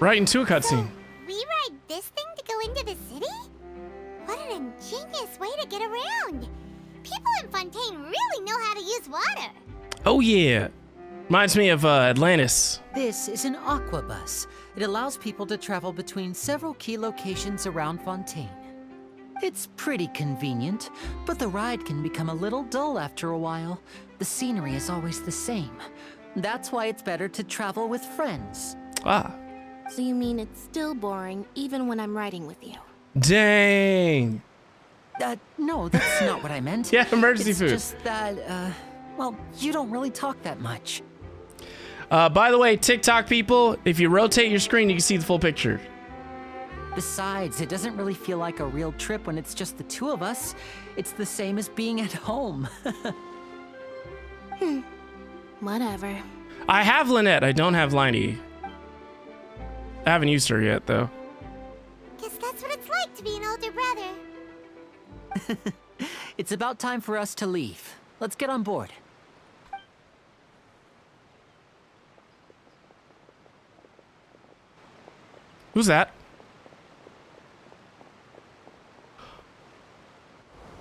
Right into a cutscene. So, we ride this thing to go into the city? What an ingenious way to get around. People in Fontaine really know how to use water. Oh yeah. Reminds me of Atlantis. This is an aqua bus. It allows people to travel between several key locations around Fontaine. It's pretty convenient, but the ride can become a little dull after a while. The scenery is always the same. That's why it's better to travel with friends. Ah. So you mean it's still boring even when I'm riding with you? Dang. No, that's not what I meant. Yeah, emergency food. It's just that, well, you don't really talk that much. By the way, TikTok people, if you rotate your screen, you can see the full picture. Besides, it doesn't really feel like a real trip when it's just the two of us. It's the same as being at home. Whatever. I have Lynette, I don't have Lyney. I haven't used her yet, though. Guess that's what it's like to be an older brother. It's about time for us to leave. Let's get on board. Who's that?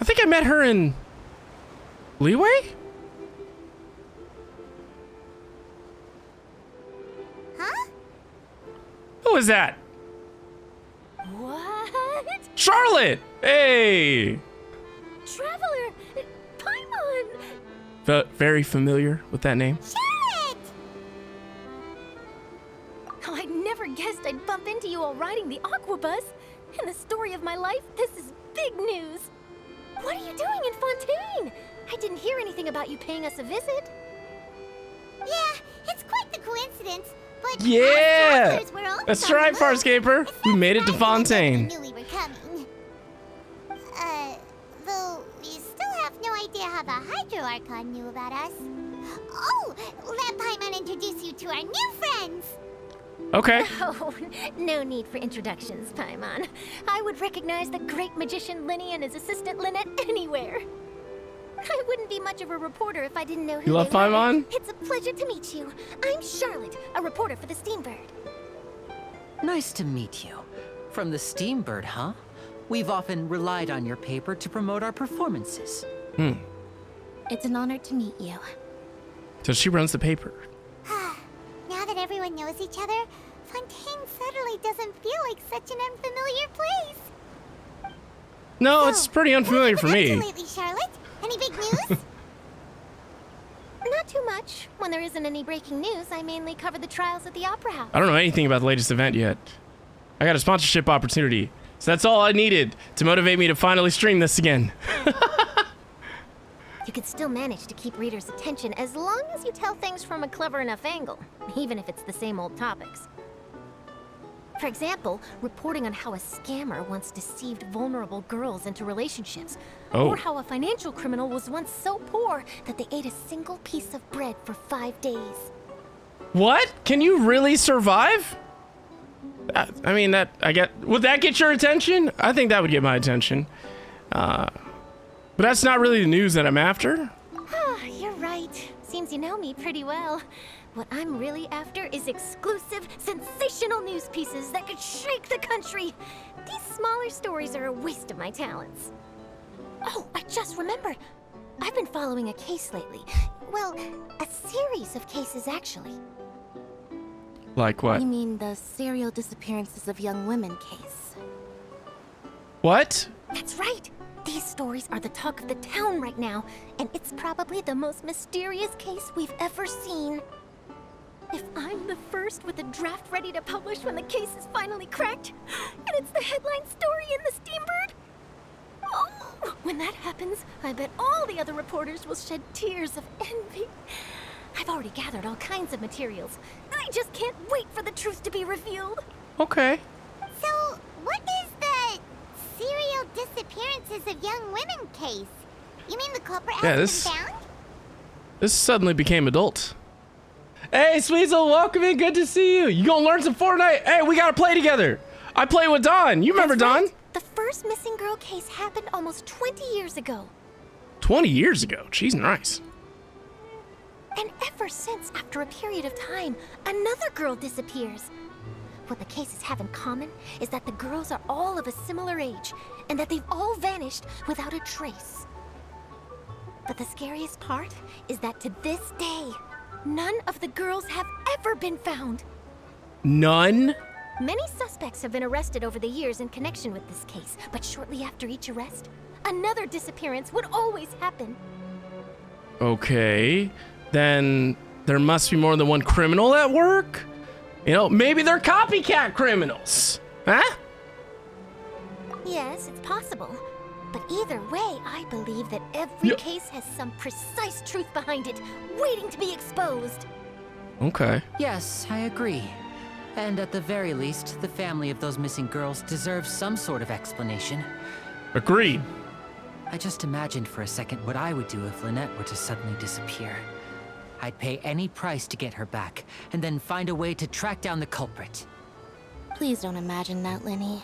I think I met her in Leeway? Huh? Who is that? What? Charlotte! Hey! Traveler! Paimon! Very familiar with that name. Charlotte! Oh, I never guessed I'd bump into you while riding the aqua bus. In the story of my life, this is big news. What are you doing in Fontaine? I didn't hear anything about you paying us a visit. Yeah, it's quite the coincidence, but Yeah! us travelers were always That's on the right, move. Farscaper. We made it to Besides, I Fontaine. knew we were coming. Though we still have no idea how the Hydro Archon knew about us. Oh, let Paimon introduce you to our new friends. Okay. Oh, no need for introductions, Paimon. I would recognize the great magician Lyney and his assistant Lynette anywhere. I wouldn't be much of a reporter if I didn't know who You love they were. Paimon? It's a pleasure to meet you. I'm Charlotte, a reporter for the Steambird. Nice to meet you. From the Steambird, huh? We've often relied on your paper to promote our performances. It's an honor to meet you. So she runs the paper. Now that everyone knows each other, Fontaine suddenly doesn't feel like such an unfamiliar place. No, So, it's pretty unfamiliar what for have you been me. up to lately, Charlotte? Any big news? Not too much. When there isn't any breaking news, I mainly cover the trials at the Opera House. I don't know anything about the latest event yet. I got a sponsorship opportunity. So that's all I needed to motivate me to finally stream this again. You can still manage to keep readers' attention as long as you tell things from a clever enough angle, even if it's the same old topics. For example, reporting on how a scammer once deceived vulnerable girls into relationships, or how a financial criminal was once so poor that they ate a single piece of bread for 5 days. What? Can you really survive? I mean, would that get your attention? I think that would get my attention. But that's not really the news that I'm after. Ah, you're right. Seems you know me pretty well. What I'm really after is exclusive, sensational news pieces that could shake the country. These smaller stories are a waste of my talents. Oh, I just remembered. I've been following a case lately. Well, a series of cases, actually. Like what? You mean the serial disappearances of young women case? What? That's right. These stories are the talk of the town right now, and it's probably the most mysterious case we've ever seen. If I'm the first with a draft ready to publish when the case is finally cracked, and it's the headline story in the Steambird, oh, when that happens, I bet all the other reporters will shed tears of envy. I've already gathered all kinds of materials. I just can't wait for the truth to be revealed. Okay. So, what is the serial disappearances of young women case? You mean the culprit hasn't been found? This suddenly became adult. Hey, Sweezel, welcome in. Good to see you. You gonna learn some Fortnite? Hey, we gotta play together. I play with Dawn. You remember That's Dawn? right. The first missing girl case happened almost 20 years ago. 20 years ago. She's nice. And ever since, after a period of time, another girl disappears. what the cases have in common is that the girls are all of a similar age, and that they've all vanished without a trace. But the scariest part is that to this day, none of the girls have ever been found. None? Many suspects have been arrested over the years in connection with this case, but shortly after each arrest, another disappearance would always happen. Okay, then there must be more than one criminal at work? You know, maybe they're copycat criminals. Huh? Yes, it's possible. But either way, I believe that every case has some precise truth behind it, waiting to be exposed. Okay. Yes, I agree. And at the very least, the family of those missing girls deserves some sort of explanation. Agreed. I just imagined for a second what I would do if Lynette were to suddenly disappear. I'd pay any price to get her back, and then find a way to track down the culprit. Please don't imagine that, Lyney.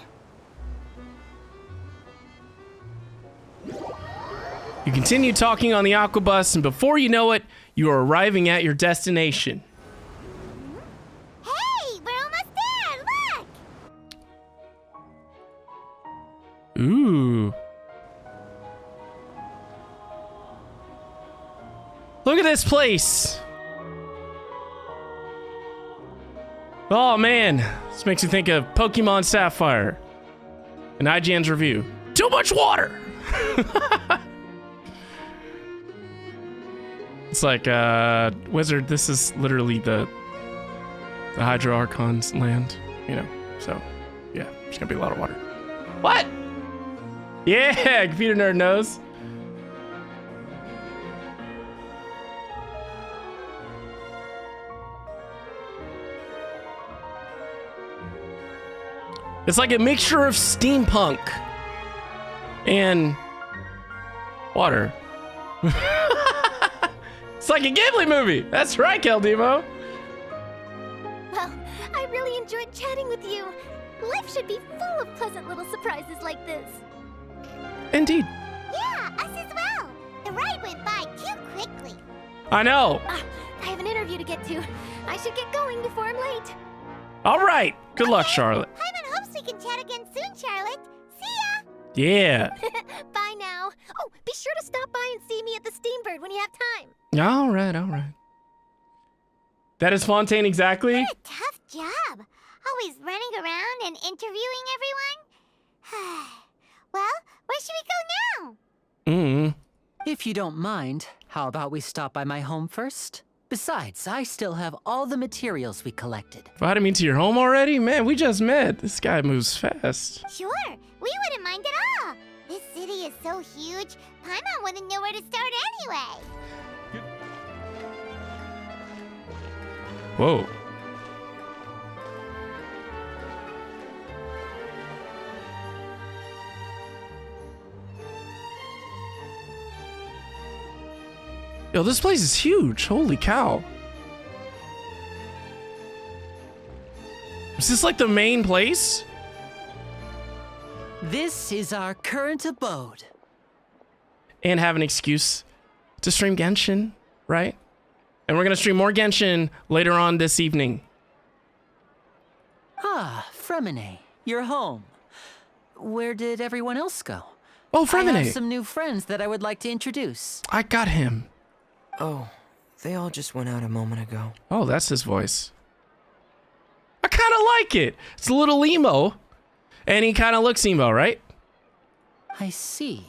You continue talking on the aquabus, and before you know it, you are arriving at your destination. Hey, we're almost there, look! Ooh. Look at this place. Oh man, this makes me think of Pokemon Sapphire and IGN's review. Too much water. It's like, Wizard, this is literally the Hydro Archon's land, you know, so yeah, there's gonna be a lot of water. What? Yeah, computer nerd knows. It's like a mixture of steampunk and water. It's like a Ghibli movie. That's right, Keldemo. Well, I really enjoyed chatting with you. Life should be full of pleasant little surprises like this. Indeed. Yeah, us as well. The ride went by too quickly. I know. I have an interview to get to. I should get going before I'm late. All right. Good luck, Charlotte. Paimon hopes we can chat again soon, Charlotte. See ya! Yeah. Bye now. Oh, be sure to stop by and see me at the Steambird when you have time. All right, all right. That is Fontaine exactly? What a tough job. Always running around and interviewing everyone. Well, where should we go now? If you don't mind, how about we stop by my home first? Besides, I still have all the materials we collected. Invited me to your home already? Man, we just met. This guy moves fast. Sure, we wouldn't mind at all. This city is so huge, Paimon wouldn't know where to start anyway. Whoa. Yo, this place is huge. Holy cow. Is this like the main place? This is our current abode. And have an excuse to stream Genshin, right? And we're gonna stream more Genshin later on this evening. Ah, Freminet, you're home. Where did everyone else go? Oh, I have Freminet. some new friends that I would like to introduce. I got him. Oh, they all just went out a moment ago. Oh, that's his voice. I kind of like it. It's a little emo. And he kind of looks emo, right? I see.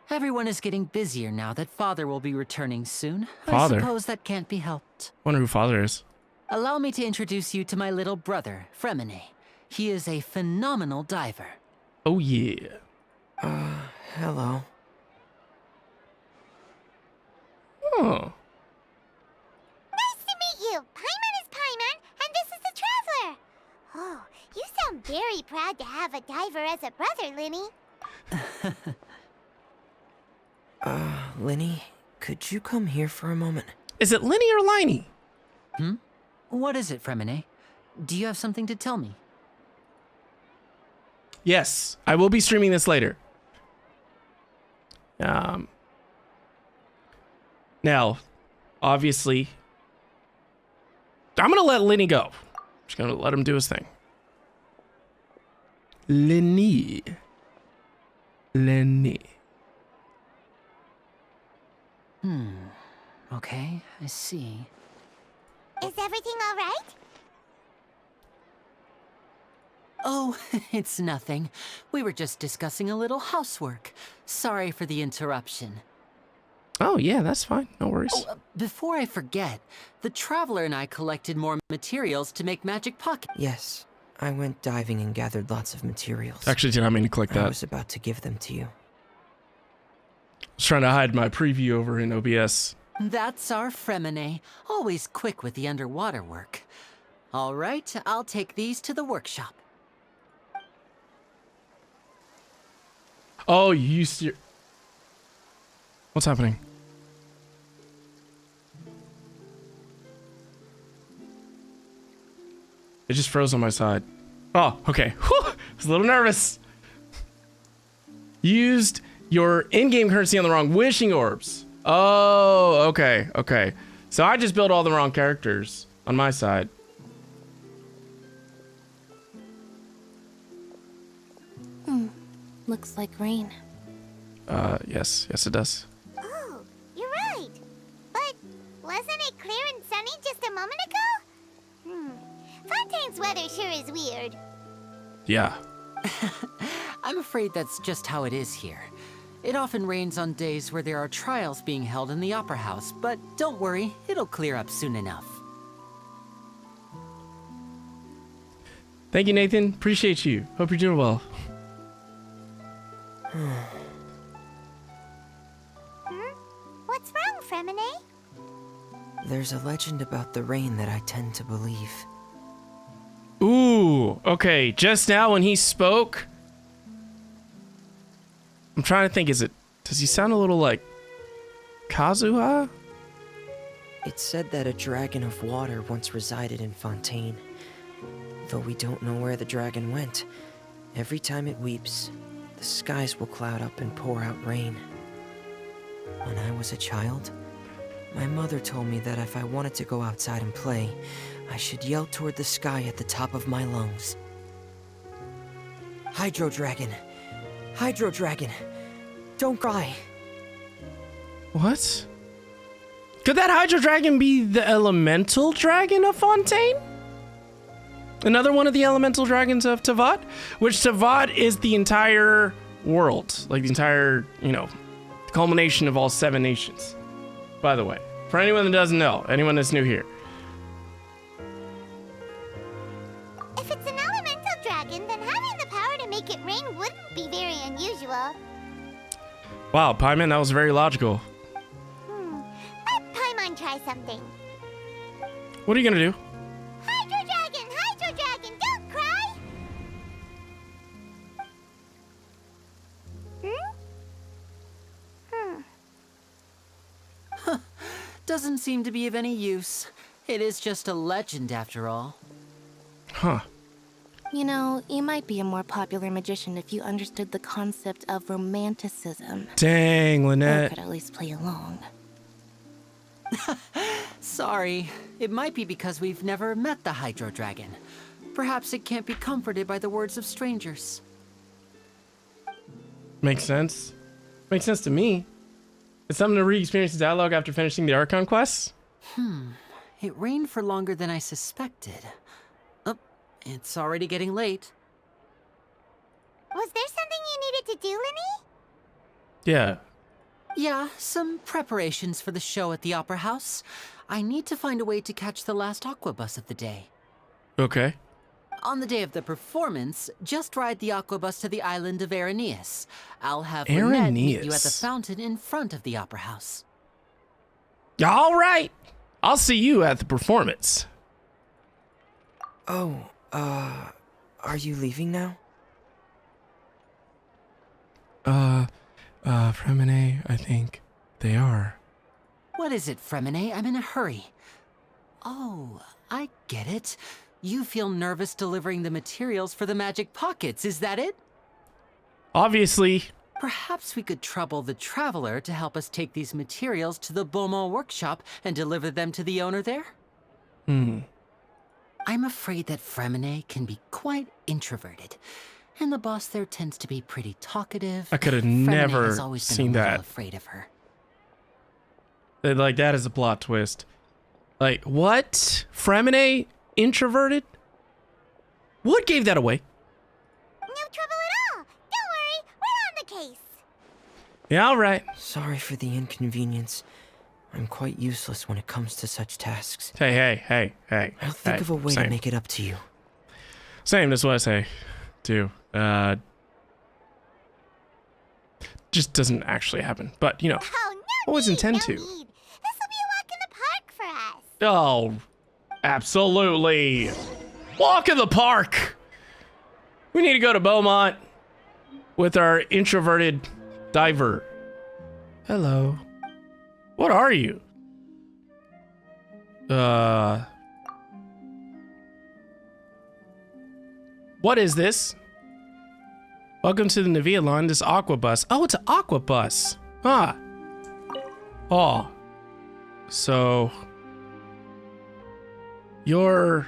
Everyone is getting busier now that Father will be returning soon. Father? I suppose that can't be helped. Wonder who Father is. Allow me to introduce you to my little brother, Freminet. He is a phenomenal diver. Oh, yeah. Hello. Oh. Nice to meet you. Paimon is Paimon, and this is the Traveler. Oh, you sound very proud to have a diver as a brother, Lyney. Lyney, could you come here for a moment? Is it Lyney or Lyney? What is it, Freminet? Do you have something to tell me? Yes, I will be streaming this later. Now, obviously, I'm gonna let Lyney go. Just gonna let him do his thing. Lyney. Lyney. Okay, I see. Is everything all right? Oh, it's nothing. We were just discussing a little housework. Sorry for the interruption. Oh, yeah, that's fine. No worries. Oh, before I forget, the Traveler and I collected more materials to make magic pockets. Yes, I went diving and gathered lots of materials. Actually, did not mean to click I that. was about to give them to you. I was trying to hide my preview over in OBS. That's our Freminet, always quick with the underwater work. All right, I'll take these to the workshop. Oh, you used your... What's happening? It just froze on my side. Oh, okay. Whew, I was a little nervous. Used your in-game currency on the wrong wishing orbs. Oh, okay, okay. So I just built all the wrong characters on my side. Looks like rain. Yes it does. Oh, you're right. But wasn't it clear and sunny just a moment ago? Fontaine's weather sure is weird. Yeah. I'm afraid that's just how it is here. It often rains on days where there are trials being held in the Opera House, but don't worry, it'll clear up soon enough. Thank you, Nathan. Appreciate you. Hope you're doing well. What's wrong, Freminet? There's a legend about the rain that I tend to believe. Ooh, okay. Just now when he spoke, I'm trying to think, does he sound a little like Kazuha? It's said that a dragon of water once resided in Fontaine. Though we don't know where the dragon went, every time it weeps, the skies will cloud up and pour out rain. When I was a child, my mother told me that if I wanted to go outside and play, I should yell toward the sky at the top of my lungs. Hydro Dragon! Hydro Dragon! Don't cry! What? Could that Hydro Dragon be the elemental dragon of Fontaine? Another one of the elemental dragons of Tevat? Which Tevat is the entire world. Like the entire, culmination of all 7 nations. By the way, for anyone that doesn't know, anyone that's new here. If it's an elemental dragon, then having the power to make it rain wouldn't be very unusual. Wow, Paimon, that was very logical. Let Paimon try something. What are you gonna do? Hydro dragon, don't cry! Doesn't seem to be of any use. It is just a legend after all. Huh. You know, you might be a more popular magician if you understood the concept of romanticism. Dang, Or Lynette. could at least play along. Sorry, it might be because we've never met the Hydro Dragon. Perhaps it can't be comforted by the words of strangers. Makes sense. Makes sense to me. It's something to re-experience the dialogue after finishing the Archon quests? It rained for longer than I suspected. Oh, it's already getting late. Was there something you needed to do, Lyney? Yeah. Yeah, some preparations for the show at the Opera House. I need to find a way to catch the last aqua bus of the day. Okay. On the day of the performance, just ride the aqua bus to the island of Aeneas. I'll have Lynette meet you at the Aeneas. fountain in front of the Opera House. All right. I'll see you at the performance. Oh, are you leaving now? Freminet, I think they are. What is it, Freminet? I'm in a hurry. Oh, I get it. You feel nervous delivering the materials for the magic pockets, is that it? Obviously. Perhaps we could trouble the Traveler to help us take these materials to the Beaumont Workshop and deliver them to the owner there? I'm afraid that Freminet can be quite introverted, And the boss there tends to be pretty talkative. I could have Freminet never has always been seen a little that. afraid of her. Like, that is a plot twist. Like, what? Freminet introverted? What gave that away? No trouble at all. Don't worry, we're on the case. Yeah, all right. Sorry for the inconvenience. I'm quite useless when it comes to such tasks. Hey. I'll think of a way to make it up to you. Same, that's what I say, too. Just doesn't actually happen. But, you know, Oh, no always need, intend no to. need. This will be a walk in the park for us. Oh, absolutely. Walk in the park. We need to go to Beaumont with our introverted diver. Hello. What are you? What is this? Welcome to the Navia line, this aqua bus. Oh, it's an aqua bus. Ah. Oh. So, you're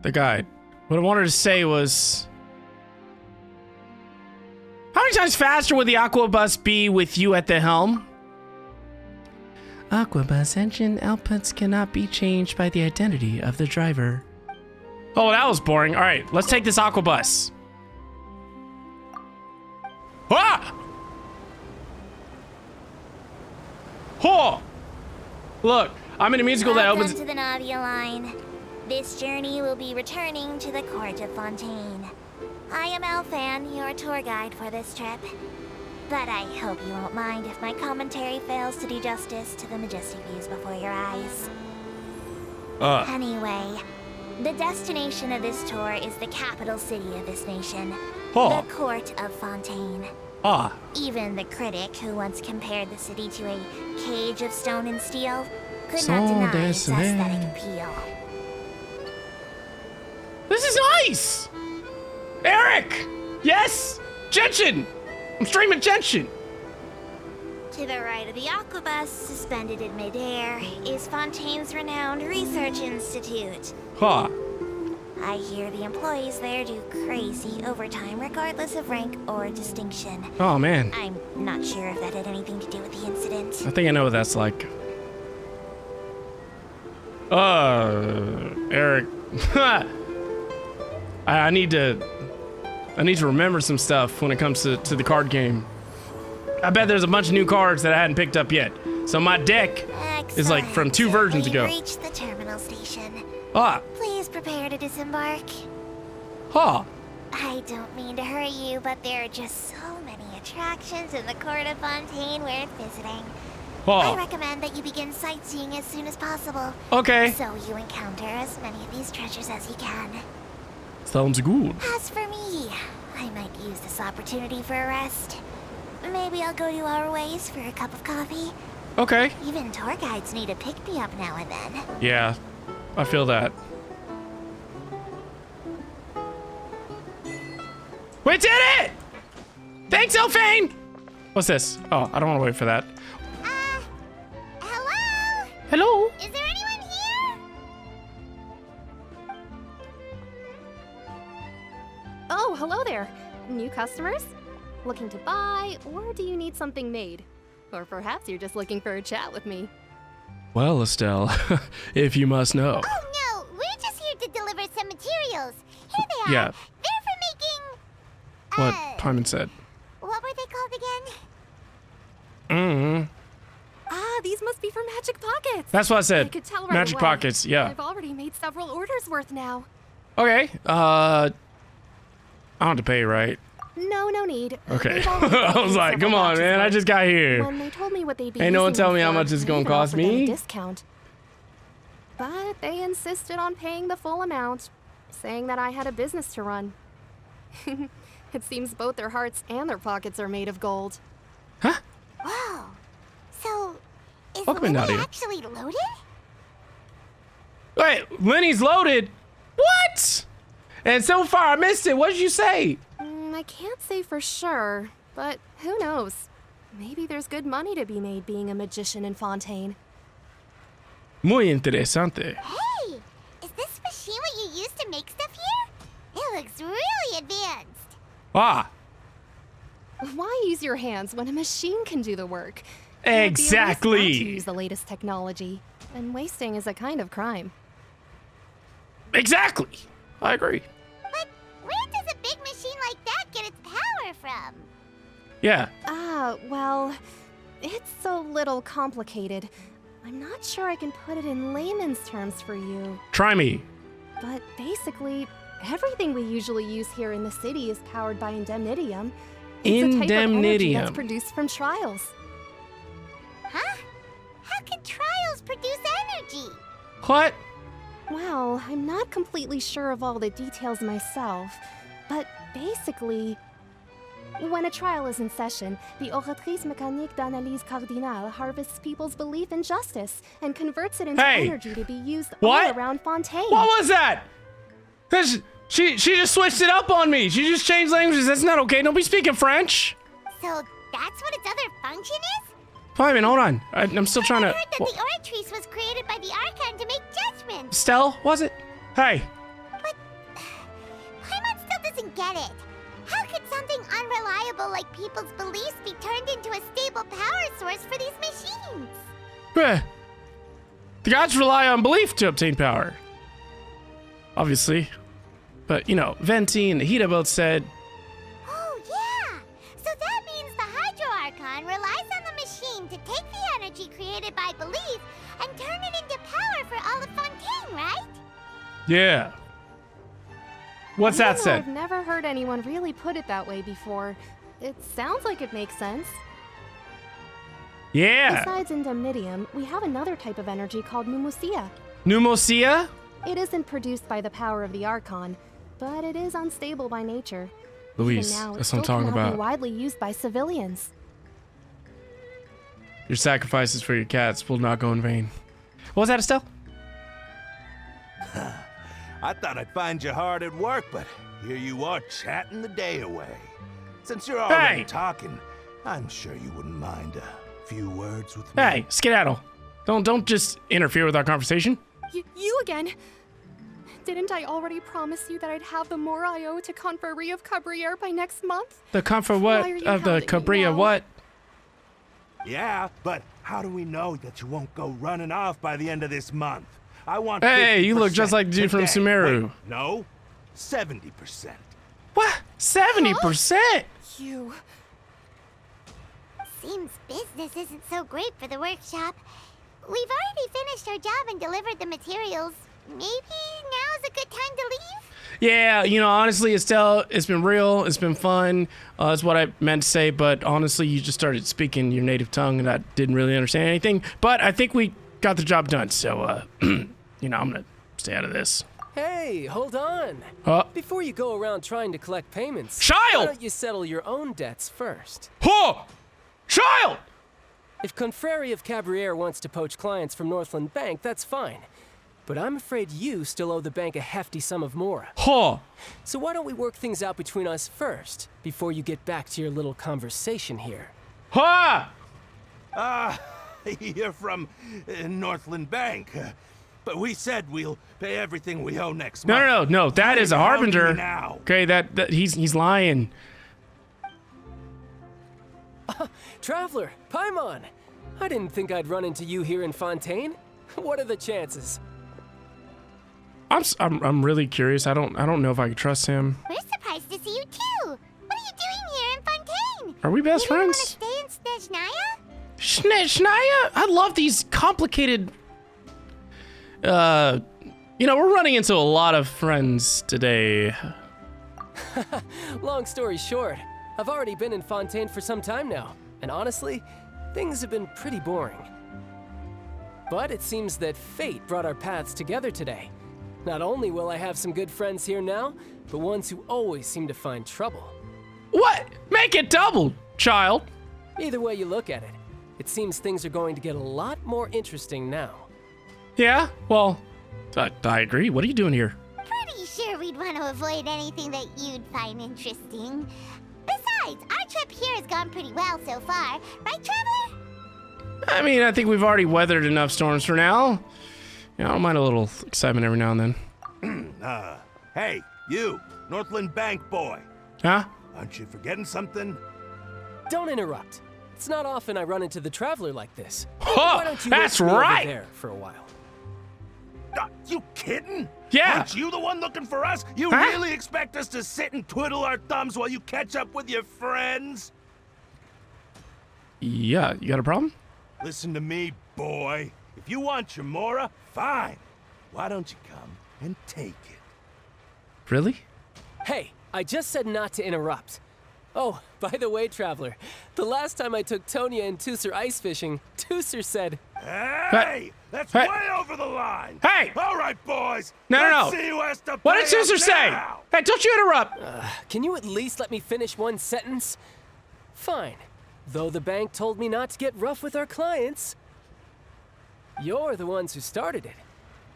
the guide. What I wanted to say was, how many times faster would the aqua bus be with you at the helm? Aqua bus engine outputs cannot be changed by the identity of the driver. Oh, that was boring. All right, let's take this aqua bus. Ah! Oh! Look, I'm in a musical that opens. Welcome to the Navia line. This journey will be returning to the court of Fontaine. I am Elfan, your tour guide for this trip. But I hope you won't mind if my commentary fails to do justice to the majestic views before your eyes. Anyway, the destination of this tour is the capital city of this nation, the court of Fontaine. Even the critic who once compared the city to a cage of stone and steel could not deny its aesthetic appeal. This is nice! Eric! Yes! Genshin! I'm streaming Genshin! To the right of the aquabus, suspended in midair, is Fontaine's renowned research institute. I hear the employees there do crazy overtime regardless of rank or distinction. Oh, man. I'm not sure if that had anything to do with the incident. I think I know what that's like. Eric. I need to remember some stuff when it comes to the card game. I bet there's a bunch of new cards that I hadn't picked up yet. So my deck is like from 2 versions ago. We've reached the terminal station. Please prepare to disembark. I don't mean to hurry you, but there are just so many attractions in the court of Fontaine worth visiting. I recommend that you begin sightseeing as soon as possible. Okay. So you encounter as many of these treasures as you can. Sounds good. As for me, I might use this opportunity for a rest. Maybe I'll go to our ways for a cup of coffee. Okay. Even tour guides need a pick-me-up now and then. Yeah, I feel that. We did it! Thanks, Elfane! What's this? Oh, I don't want to wait for that. Hello? Hello? Is there anyone here? Oh, hello there. New customers? Looking to buy, or do you need something made? Or perhaps you're just looking for a chat with me. Well, Estelle, if you must know. Oh no, we're just here to deliver some materials. Here they are. Yeah. They're for making... What Paimon said. What were they called again? Ah, these must be for Magic Pockets. That's what I said. I could tell right Magic away. Pockets, yeah. I've already made several orders worth now. Okay, I don't have to pay, right? No need. Okay. They've already I was like, several come on, batches man, I worth. just got here. When they told me what they'd be Ain't no one using tell me them how for, much it's I gonna even cost offered them a me. discount. But they insisted on paying the full amount, saying that I had a business to run. It seems both their hearts and their pockets are made of gold. Huh? Whoa. So, is Welcome in, Lyney Nadia. actually loaded? Wait, Lenny's loaded? What? And so far, I missed it. What did you say? I can't say for sure, but who knows? Maybe there's good money to be made being a magician in Fontaine. Muy interesante. Hey, is this machine what you use to make stuff here? It looks really advanced. Ah. Why use your hands when a machine can do the work? Exactly. It would be a risk not to use the latest technology, and wasting is a kind of crime. Exactly. I agree. But where does a big machine like that get its power from? Yeah. Well, it's a little complicated. I'm not sure I can put it in layman's terms for you. Try me. But basically, everything we usually use here in the city is powered by Indemnitium. It's a type of energy that's Indemnitium. produced from trials. Huh? How can trials produce energy? What? Well, I'm not completely sure of all the details myself, but basically, when a trial is in session, the Oratrice Mécanique d'Analyse Cardinale harvests people's belief in justice and converts it into energy to be used all around Fontaine. What was that? She just switched it up on me. She just changed languages. That's not okay. Don't be speaking French. So that's what its other function is? Fine, hold on. I'm still trying to... I heard that the Oratrice was created by the Archon to make judgments. Estelle, was it? Hey. But Paimon still doesn't get it. How could something unreliable like people's beliefs be turned into a stable power source for these machines? The gods rely on belief to obtain power. Obviously. But, you know, Venti and the Hida both said... Oh, yeah! So that means the Hydro Archon relies on the machine to take the energy created by belief and turn it into power for all of Fontaine, right? Yeah. What's that said? I've never heard anyone really put it that way before. It sounds like it makes sense. Yeah. Besides Indemnitium, we have another type of energy called Pneumosia. Pneumosia? It isn't produced by the power of the Archon, but it is unstable by nature. Luis, Even now, that's it what I'm still talking cannot about. be widely used by civilians. Your sacrifices for your cats will not go in vain. What was that, Estelle? I thought I'd find you hard at work, but here you are chatting the day away. Since you're already talking, I'm sure you wouldn't mind a few words with me. Hey, skedaddle. Don't just interfere with our conversation. You again? Didn't I already promise you that I'd have the more I owe to Confrérie of Cabriere by next month? The comfort what Why are you of the hounding me Cabria now? what? Yeah, but how do we know that you won't go running off by the end of this month? I want Hey, you look just like the dude from today. Sumeru. Wait, no, 70%. What? 70%? You... Seems business isn't so great for the workshop. We've already finished our job and delivered the materials. Maybe now's a good time to leave? Yeah, you know, honestly, Estelle, it's been real. It's been fun. That's what I meant to say, but honestly, you just started speaking your native tongue, and I didn't really understand anything. But I think we got the job done, so, you know, I'm gonna stay out of this. Hey, hold on. Before you go around trying to collect payments, Childe! why don't you settle your own debts first? Huh! Childe! If Confrérie of Cabriere wants to poach clients from Northland Bank, that's fine. But I'm afraid you still owe the bank a hefty sum of mora. Huh! So why don't we work things out between us first, before you get back to your little conversation here? Huh! You're from Northland Bank. But we said we'll pay everything we owe next month. No. That is a Why are you hounding harbinger. me now? Okay, that he's lying. Traveler, Paimon! I didn't think I'd run into you here in Fontaine. What are the chances? I'm really curious. I don't know if I can trust him. We're surprised to see you too. What are you doing here in Fontaine? Are we best You didn't friends? want to stay in Snezhnaya? Snaya? I love these complicated. You know, we're running into a lot of friends today. Long story short, I've already been in Fontaine for some time now, and honestly, things have been pretty boring. But it seems that fate brought our paths together today. Not only will I have some good friends here now, but ones who always seem to find trouble. What? Make it double, child. Either way you look at it, it seems things are going to get a lot more interesting now. Yeah, well, I agree. What are you doing here? Pretty sure we'd want to avoid anything that you'd find interesting. Besides, our trip here has gone pretty well so far. Right, Traveler? I mean, I think we've already weathered enough storms for now. You know, I don't mind a little excitement every now and then. Hey, you, Northland Bank boy. Huh? Aren't you forgetting something? Don't interrupt. It's not often I run into the Traveler like this. Oh, Why don't you that's wait for me right. over there for a while? You kidding? Yeah. Aren't you the one looking for us? You really expect us to sit and twiddle our thumbs while you catch up with your friends? Yeah, you got a problem? Listen to me, boy. If you want your Mora, fine. Why don't you come and take it? Really? Hey, I just said not to interrupt. Oh, by the way, Traveler, the last time I took Tonya and Tooser ice fishing, Tooser said, Hey! That's way over the line! Hey! All right, boys! No. Let's see who has to What did pay up Tooser say? now. Hey, don't you interrupt! can you at least let me finish one sentence? Fine. Though the bank told me not to get rough with our clients. You're the ones who started it.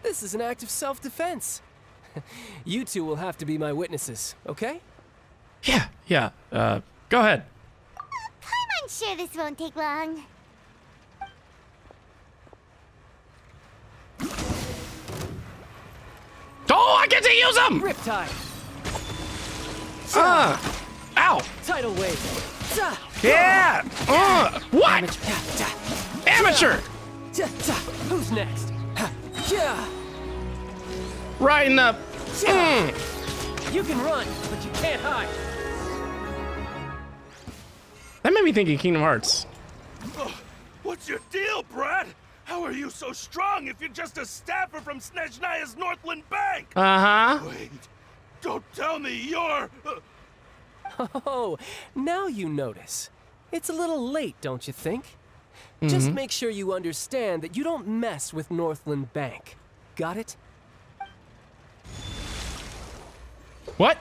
This is an act of self-defense. You two will have to be my witnesses, okay? Yeah. Go ahead. I'm sure this won't take long. Oh, I get to use them! Riptide, Ow! tidal wave. Yeah! What? Amateur! Who's next? Right in the... You can run, but you can't hide. That made me think of Kingdom Hearts. What's your deal, Brad? How are you so strong if you're just a staffer from Snezhnaya's Northland Bank? Uh-huh. Wait, don't tell me you're... Oh, now you notice. It's a little late, don't you think? Just make sure you understand that you don't mess with Northland Bank. Got it? What?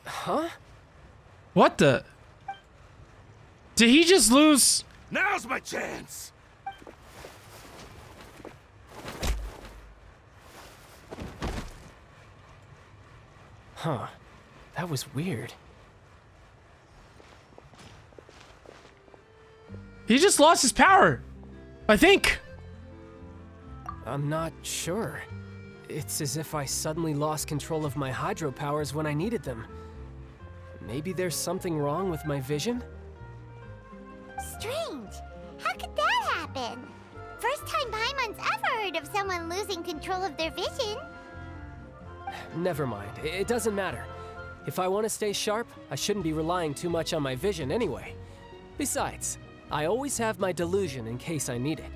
Huh? What the... Did he just lose... Now's my chance! Huh. That was weird. He just lost his power. I think. I'm not sure. It's as if I suddenly lost control of my hydro powers when I needed them. Maybe there's something wrong with my vision? Strange. How could that happen? First time Paimon's ever heard of someone losing control of their vision. Never mind. It doesn't matter. If I want to stay sharp, I shouldn't be relying too much on my vision anyway. Besides, I always have my delusion in case I need it.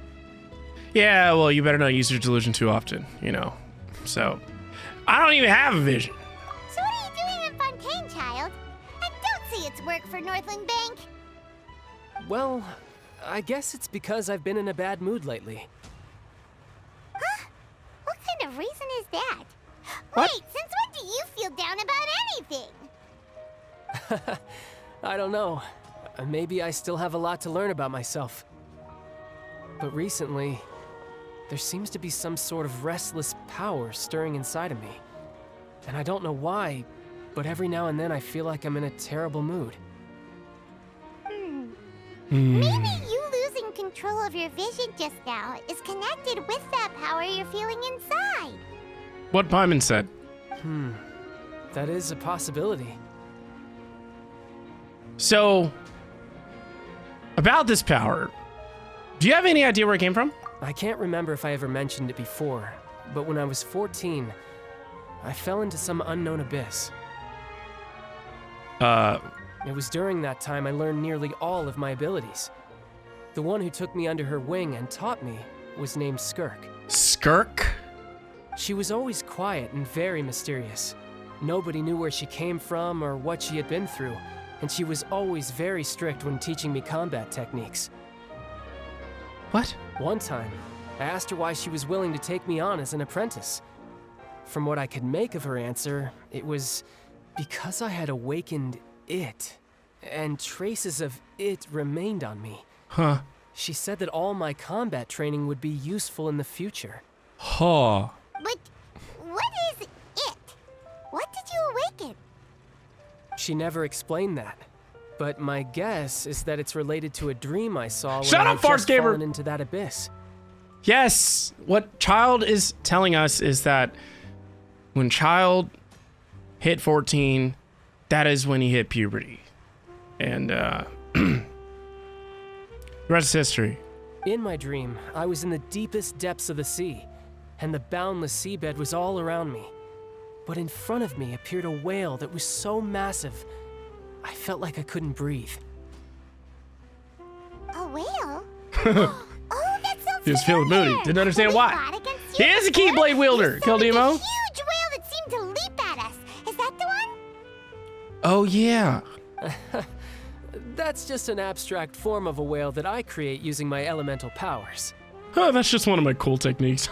Yeah, well, you better not use your delusion too often, you know. So, I don't even have a vision. So what are you doing in Fontaine, child? I don't see its work for Northland Bank. Well, I guess it's because I've been in a bad mood lately. Huh? What kind of reason is that? What? Wait, since when do you feel down about anything? I don't know. Maybe I still have a lot to learn about myself. But recently, there seems to be some sort of restless power stirring inside of me. And I don't know why, but every now and then I feel like I'm in a terrible mood. Maybe you losing control of your vision just now is connected with that power you're feeling inside. What Paimon said. That is a possibility. So, about this power, do you have any idea where it came from? I can't remember if I ever mentioned it before, but when I was 14, I fell into some unknown abyss. It was during that time I learned nearly all of my abilities. The one who took me under her wing and taught me was named Skirk. Skirk? She was always quiet and very mysterious. Nobody knew where she came from or what she had been through, and she was always very strict when teaching me combat techniques. What? One time, I asked her why she was willing to take me on as an apprentice. From what I could make of her answer, it was because I had awakened it, and traces of it remained on me. Huh. She said that all my combat training would be useful in the future. Huh. But what is it? What did you awaken? She never explained that, but my guess is that it's related to a dream I saw when Shut I up, had just Farscaper! fallen into that abyss. Yes, what Childe is telling us is that when Childe hit 14, that is when he hit puberty. And the rest is history. In my dream, I was in the deepest depths of the sea, and the boundless seabed was all around me. But in front of me appeared a whale that was so massive, I felt like I couldn't breathe. A whale? Oh, that's so He was feeling moody. Didn't understand why. He is a Keyblade wielder, Kildemo. A huge whale that seemed to leap at us. Is that the one? Oh, yeah. That's just an abstract form of a whale that I create using my elemental powers. Oh, that's just one of my cool techniques.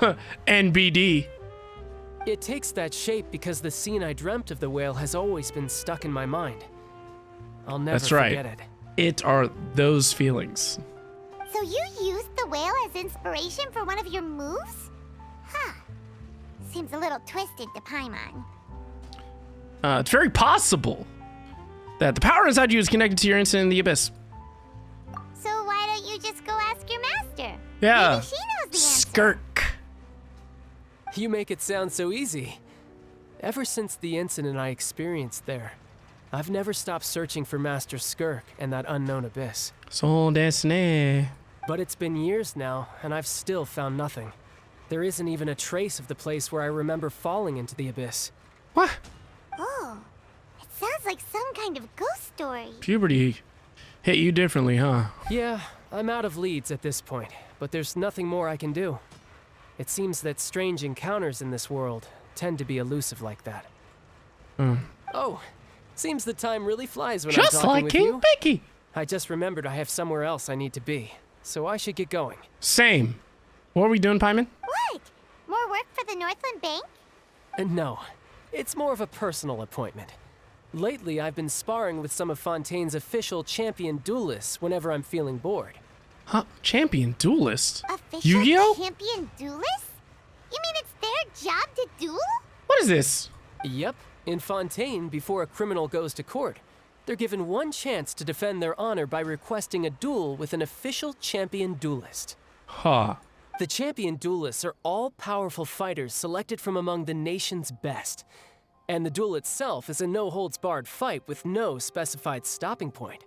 NBD. It takes that shape because the scene I dreamt of the whale has always been stuck in my mind. I'll never forget it. It are those feelings. So you used the whale as inspiration for one of your moves? Huh. Seems a little twisted to Paimon. It's very possible that the power inside you is connected to your instant in the abyss. So why don't you just go ask your master? Yeah. Maybe she knows the answer. Skirk. You make it sound so easy. Ever since the incident I experienced there, I've never stopped searching for Master Skirk and that unknown abyss. Soul Destiny. But it's been years now, and I've still found nothing. There isn't even a trace of the place where I remember falling into the abyss. What? Oh, it sounds like some kind of ghost story. Puberty hit you differently, huh? Yeah, I'm out of leads at this point, but there's nothing more I can do. It seems that strange encounters in this world tend to be elusive like that. Oh, seems the time really flies when I'm Just talking like with King you. Mickey. I just remembered I have somewhere else I need to be, so I should get going. Same. What are we doing, Paimon? What? More work for the Northland Bank? No, it's more of a personal appointment. Lately, I've been sparring with some of Fontaine's official champion duelists whenever I'm feeling bored. Huh? Champion duelist? Official Yu-Gi-Oh? champion duelists? You mean it's their job to duel? What is this? Yep, in Fontaine, before a criminal goes to court, they're given one chance to defend their honor by requesting a duel with an official champion duelist. Huh. The champion duelists are all powerful fighters selected from among the nation's best. And the duel itself is a no-holds-barred fight with no specified stopping point.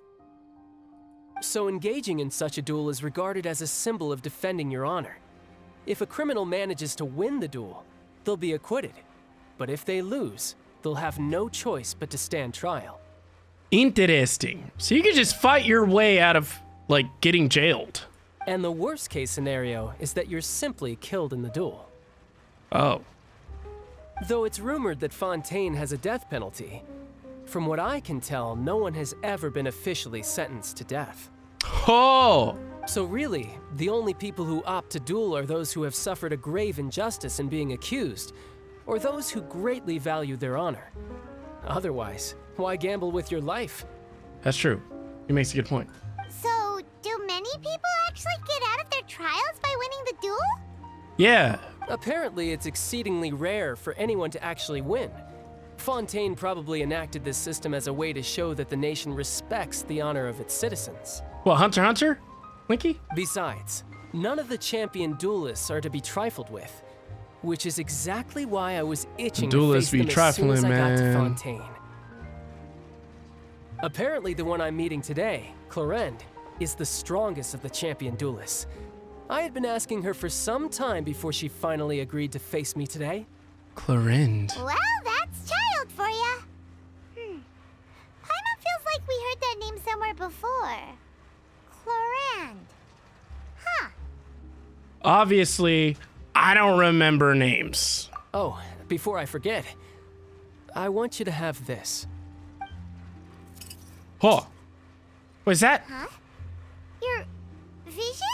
So engaging in such a duel is regarded as a symbol of defending your honor. If a criminal manages to win the duel, they'll be acquitted. But if they lose, they'll have no choice but to stand trial. Interesting. So you can just fight your way out of, like, getting jailed. And the worst-case scenario is that you're simply killed in the duel. Oh. Though it's rumored that Fontaine has a death penalty, from what I can tell, no one has ever been officially sentenced to death. Oh. So really, the only people who opt to duel are those who have suffered a grave injustice in being accused, or those who greatly value their honor. Otherwise, why gamble with your life? That's true. He makes a good point. So, do many people actually get out of their trials by winning the duel? Yeah. Apparently, it's exceedingly rare for anyone to actually win. Fontaine probably enacted this system as a way to show that the nation respects the honor of its citizens. What, Hunter x Hunter? Linky? Besides, none of the champion duelists are to be trifled with, which is exactly why I was itching to face them as soon as I got to Fontaine. Apparently, the one I'm meeting today, Clorinde, is the strongest of the champion duelists. I had been asking her for some time before she finally agreed to face me today. Clorinde. Well, that's Childe for ya. Paimon feels like we heard that name somewhere before. Clorinde. Huh. Obviously, I don't remember names. Oh, before I forget, I want you to have this. Huh. Was that? Huh? Your vision?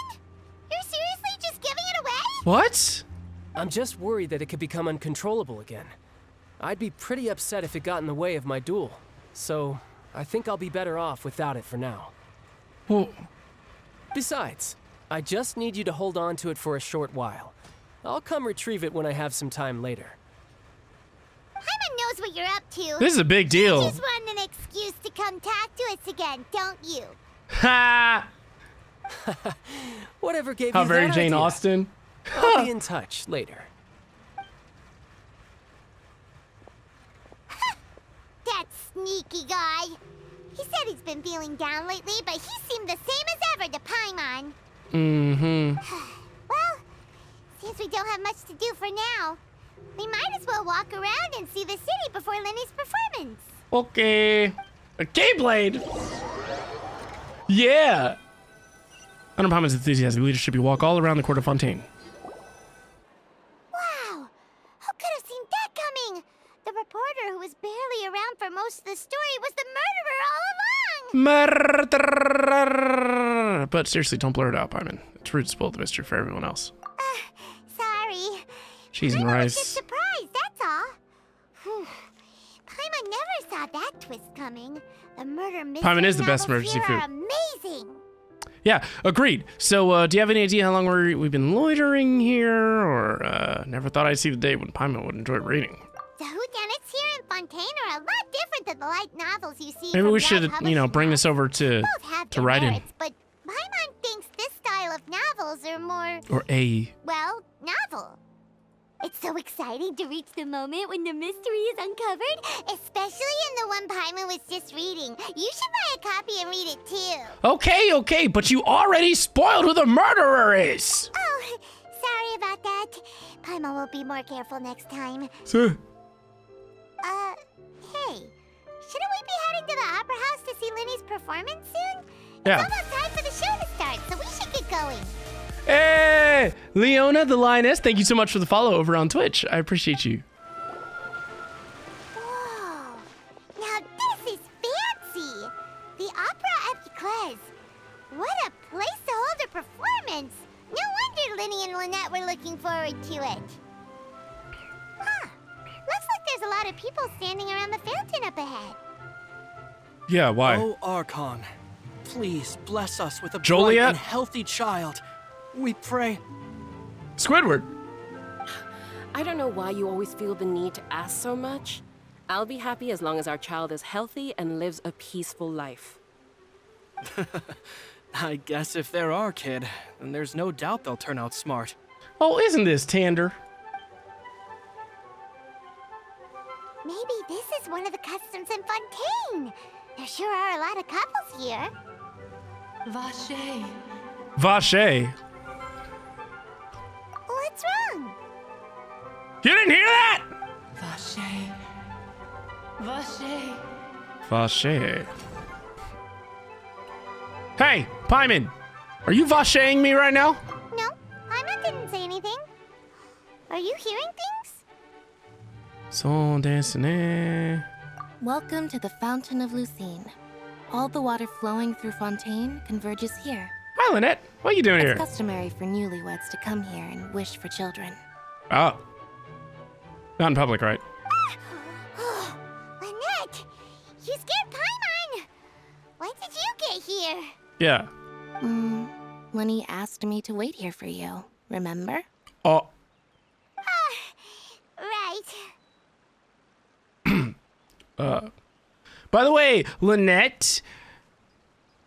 You're seriously just giving it away? What? I'm just worried that it could become uncontrollable again. I'd be pretty upset if it got in the way of my duel, so I think I'll be better off without it for now. Well, Besides, I just need you to hold on to it for a short while. I'll come retrieve it when I have some time later. Paimon knows what you're up to. this is a big deal. You just want an excuse to come talk to us again, don't you? Ha! Whatever gave How you very that Jane idea? Austen. I'll be in touch later. sneaky guy. He said he's been feeling down lately, but he seemed the same as ever to Paimon. Well, since we don't have much to do for now, we might as well walk around and see the city before Lyney's performance. Okay. A Keyblade! Yeah! Under Paimon's enthusiastic leadership, you walk all around the court of Fontaine. Wow! Who could have seen that coming? The reporter who was barely around for most of the story was the murderer all along! Murder! But seriously, don't blur it out, Paimon. It's rude to spoil the mystery for everyone else. Sorry. Cheese and rice. Just surprised, that's all. Whew. Paimon never saw that twist coming. The murder mystery Paimon is the best emergency food. are amazing. Yeah, agreed. So, do you have any idea how long we've been loitering here? Or, never thought I'd see the day when Paimon would enjoy reading. The whodunits here in Fontaine are a lot different than the light novels you see. Maybe from we the should, bring this over to writing. merits, but Paimon thinks this style of novels are more, well, novel. It's so exciting to reach the moment when the mystery is uncovered, especially in the one Paimon was just reading. You should buy a copy and read it too. Okay, but you already spoiled who the murderer is! Oh, sorry about that. Paimon will be more careful next time. Sir. Hey, shouldn't we be heading to the Opera House to see Lyney's performance soon? Yeah. It's almost time for the show to start, so we should get going. Hey! Leona the Lioness, thank you so much for the follow over on Twitch. I appreciate you. Whoa! Now this is fancy! The Opera at Eclairs. What a place to hold a performance! No wonder Lyney and Lynette were looking forward to it. Huh. Looks like there's a lot of people standing around the fountain up ahead. Yeah, why? Oh, Archon, please bless us with a Joliet? bright and healthy child. We pray. Squidward. I don't know why you always feel the need to ask so much. I'll be happy as long as our child is healthy and lives a peaceful life. I guess if they're our kid, then there's no doubt they'll turn out smart. Oh, isn't this tender? Maybe this is one of the customs in Fontaine. There sure are a lot of couples here. Vache. Vache. What's wrong? You didn't hear that? Vache. Vache. Vache. Hey, Paimon, are you vacheing me right now? No, Paimon didn't say anything. Are you hearing things? Son dessiné. Welcome to the Fountain of Lucine. All the water flowing through Fontaine converges here. Hi, Lynette. What are you doing here? It's customary for newlyweds to come here and wish for children. Oh. Not in public, right? Lynette, you scared Paimon. When did you get here? Yeah. Lyney asked me to wait here for you, remember? Oh. Right. By the way, Lynette,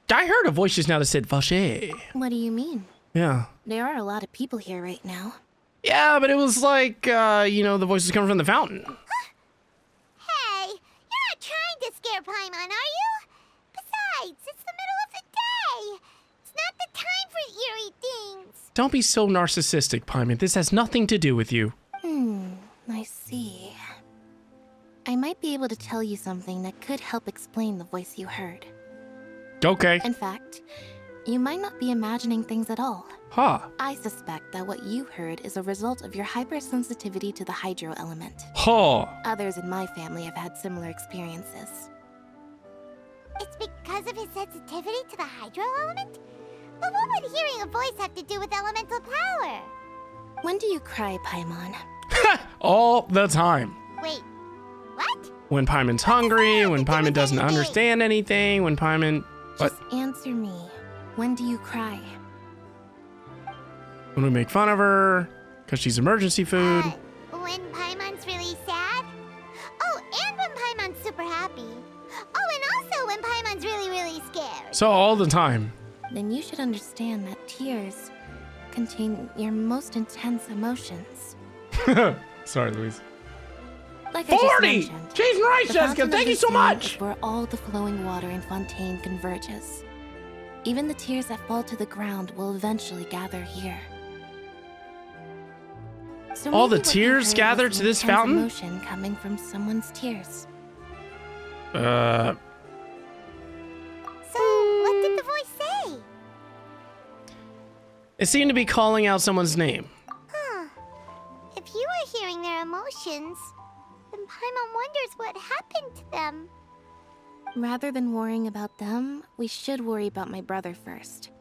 I heard a voice just now that said Vache. What do you mean? Yeah. There are a lot of people here right now. Yeah, but it was like, the voice was coming from the fountain. Hey, you're not trying to scare Paimon, are you? Besides, it's the middle of the day. It's not the time for eerie things. Don't be so narcissistic, Paimon. This has nothing to do with you. I see. I might be able to tell you something that could help explain the voice you heard. Okay. In fact, you might not be imagining things at all. Huh. I suspect that what you heard is a result of your hypersensitivity to the hydro element. Huh. Others in my family have had similar experiences. It's because of his sensitivity to the hydro element? But what would hearing a voice have to do with elemental power? When do you cry, Paimon? All the time. Wait, what? When Paimon's hungry, when Paimon doesn't understand anything, when Paimon... What? Just answer me. When do you cry? When we make fun of her, because she's emergency food. When Paimon's really sad? Oh, and when Paimon's super happy. Oh, and also when Paimon's really, really scared. So all the time. Then you should understand that tears contain your most intense emotions. Sorry, Louise. Like I 40! just mentioned, Cheese and rice, the Jessica! Fountain Thank of you so Lucine much! is where all the flowing water in Fontaine converges. Even the tears that fall to the ground will eventually gather here. So All the maybe what you tears heard gathered was to the this intense fountain? emotion coming from someone's tears. So, what did the voice say? It seemed to be calling out someone's name. Huh. If you were hearing their emotions, then Paimon wonders what happened to them. Rather than worrying about them, we should worry about my brother first.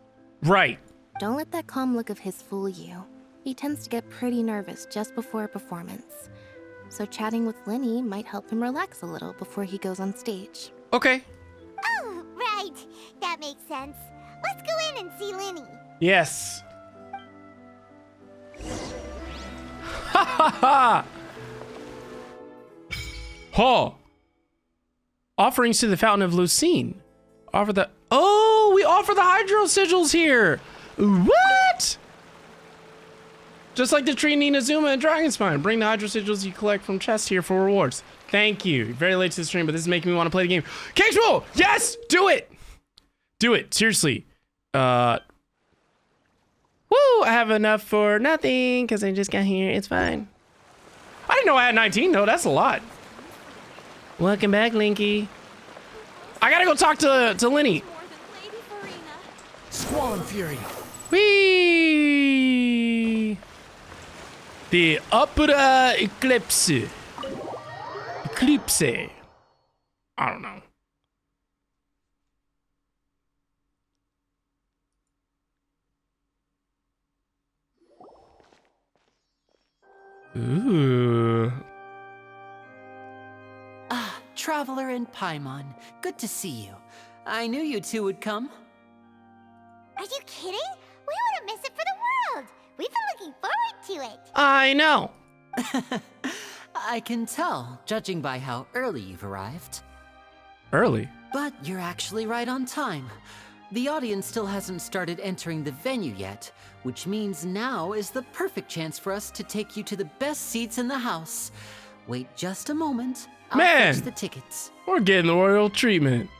Right. Don't let that calm look of his fool you. He tends to get pretty nervous just before a performance. So chatting with Lyney might help him relax a little before he goes on stage. Okay. Oh, right. That makes sense. Let's go in and see Lyney. Yes. Ha ha ha! Huh. Offerings to the Fountain of Lucine. Offer the... Oh, we offer the hydro sigils here. What? Just like the tree Ninazuma and Dragonspine. Bring the hydro sigils you collect from chests here for rewards. Thank you. Very late to the stream, but this is making me want to play the game. Casual! Yes! Do it! Do it. Seriously. Woo! I have enough for nothing because I just got here. It's fine. I didn't know I had 19 though. That's a lot. Welcome back, Linky. I gotta go talk to Lyney. Squall and Fury. Whee! The Opera Eclipse. Eclipse. I don't know. Ooh. Ah, Traveler and Paimon. Good to see you. I knew you two would come. Are you kidding? We wouldn't miss it for the world. We've been looking forward to it. I know. I can tell, judging by how early you've arrived. Early? But you're actually right on time. The audience still hasn't started entering the venue yet, which means now is the perfect chance for us to take you to the best seats in the house. Wait just a moment. I'll fetch the tickets. We're getting the royal treatment.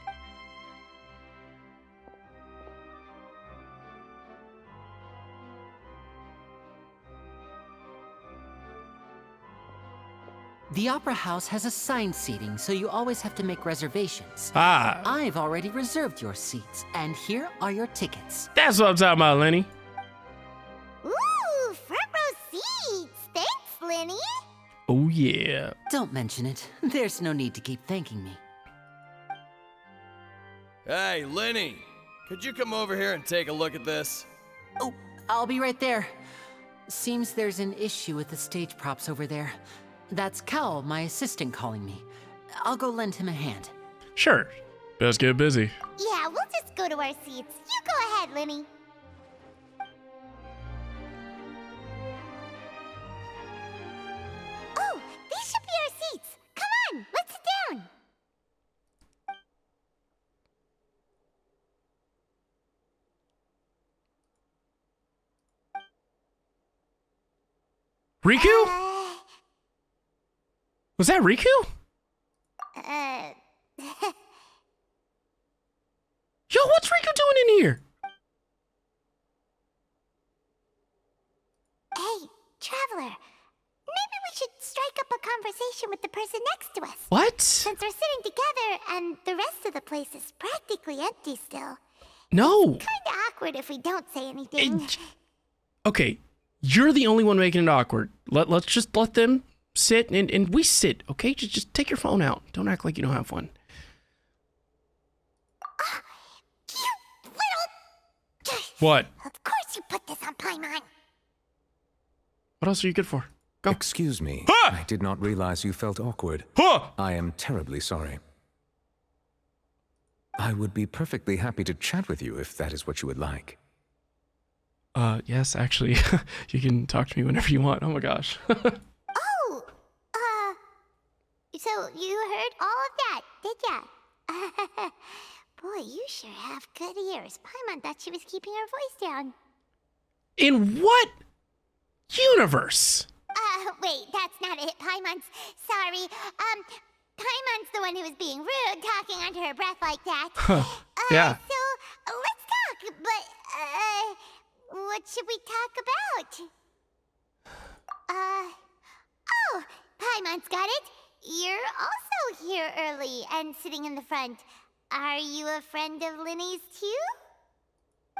The Opera House has assigned seating, so you always have to make reservations. Ah. I've already reserved your seats, and here are your tickets. That's what I'm talking about, Lyney. Ooh, front row seats. Thanks, Lyney. Oh, yeah. Don't mention it. There's no need to keep thanking me. Hey, Lyney, could you come over here and take a look at this? Oh, I'll be right there. Seems there's an issue with the stage props over there. That's Cal, my assistant, calling me. I'll go lend him a hand. Sure. Best get busy. Yeah, we'll just go to our seats. You go ahead, Lyney. Oh, these should be our seats. Come on, let's sit down. Riku? Was that Riku? Yo, what's Riku doing in here? Hey, Traveler. Maybe we should strike up a conversation with the person next to us. What? Since we're sitting together and the rest of the place is practically empty still. No. It's kinda awkward if we don't say anything. Okay, you're the only one making it awkward. Let's just let them sit and we sit, okay? Just take your phone out. Don't act like you don't have one. You little... What? Of course you put this on Paimon. What else are you good for? Go. Excuse me. Huh! I did not realize you felt awkward. Huh! I am terribly sorry. I would be perfectly happy to chat with you if that is what you would like. Yes, actually. You can talk to me whenever you want. Oh my gosh. So you heard all of that, did ya? Boy, you sure have good ears. Paimon thought she was keeping her voice down. In what universe? Wait, that's not it. Paimon's... Sorry. Paimon's the one who was being rude, talking under her breath like that. Yeah. So, let's talk, but, what should we talk about? Oh, Paimon's got it. You're also here early and sitting in the front. Are you a friend of Lyney's too?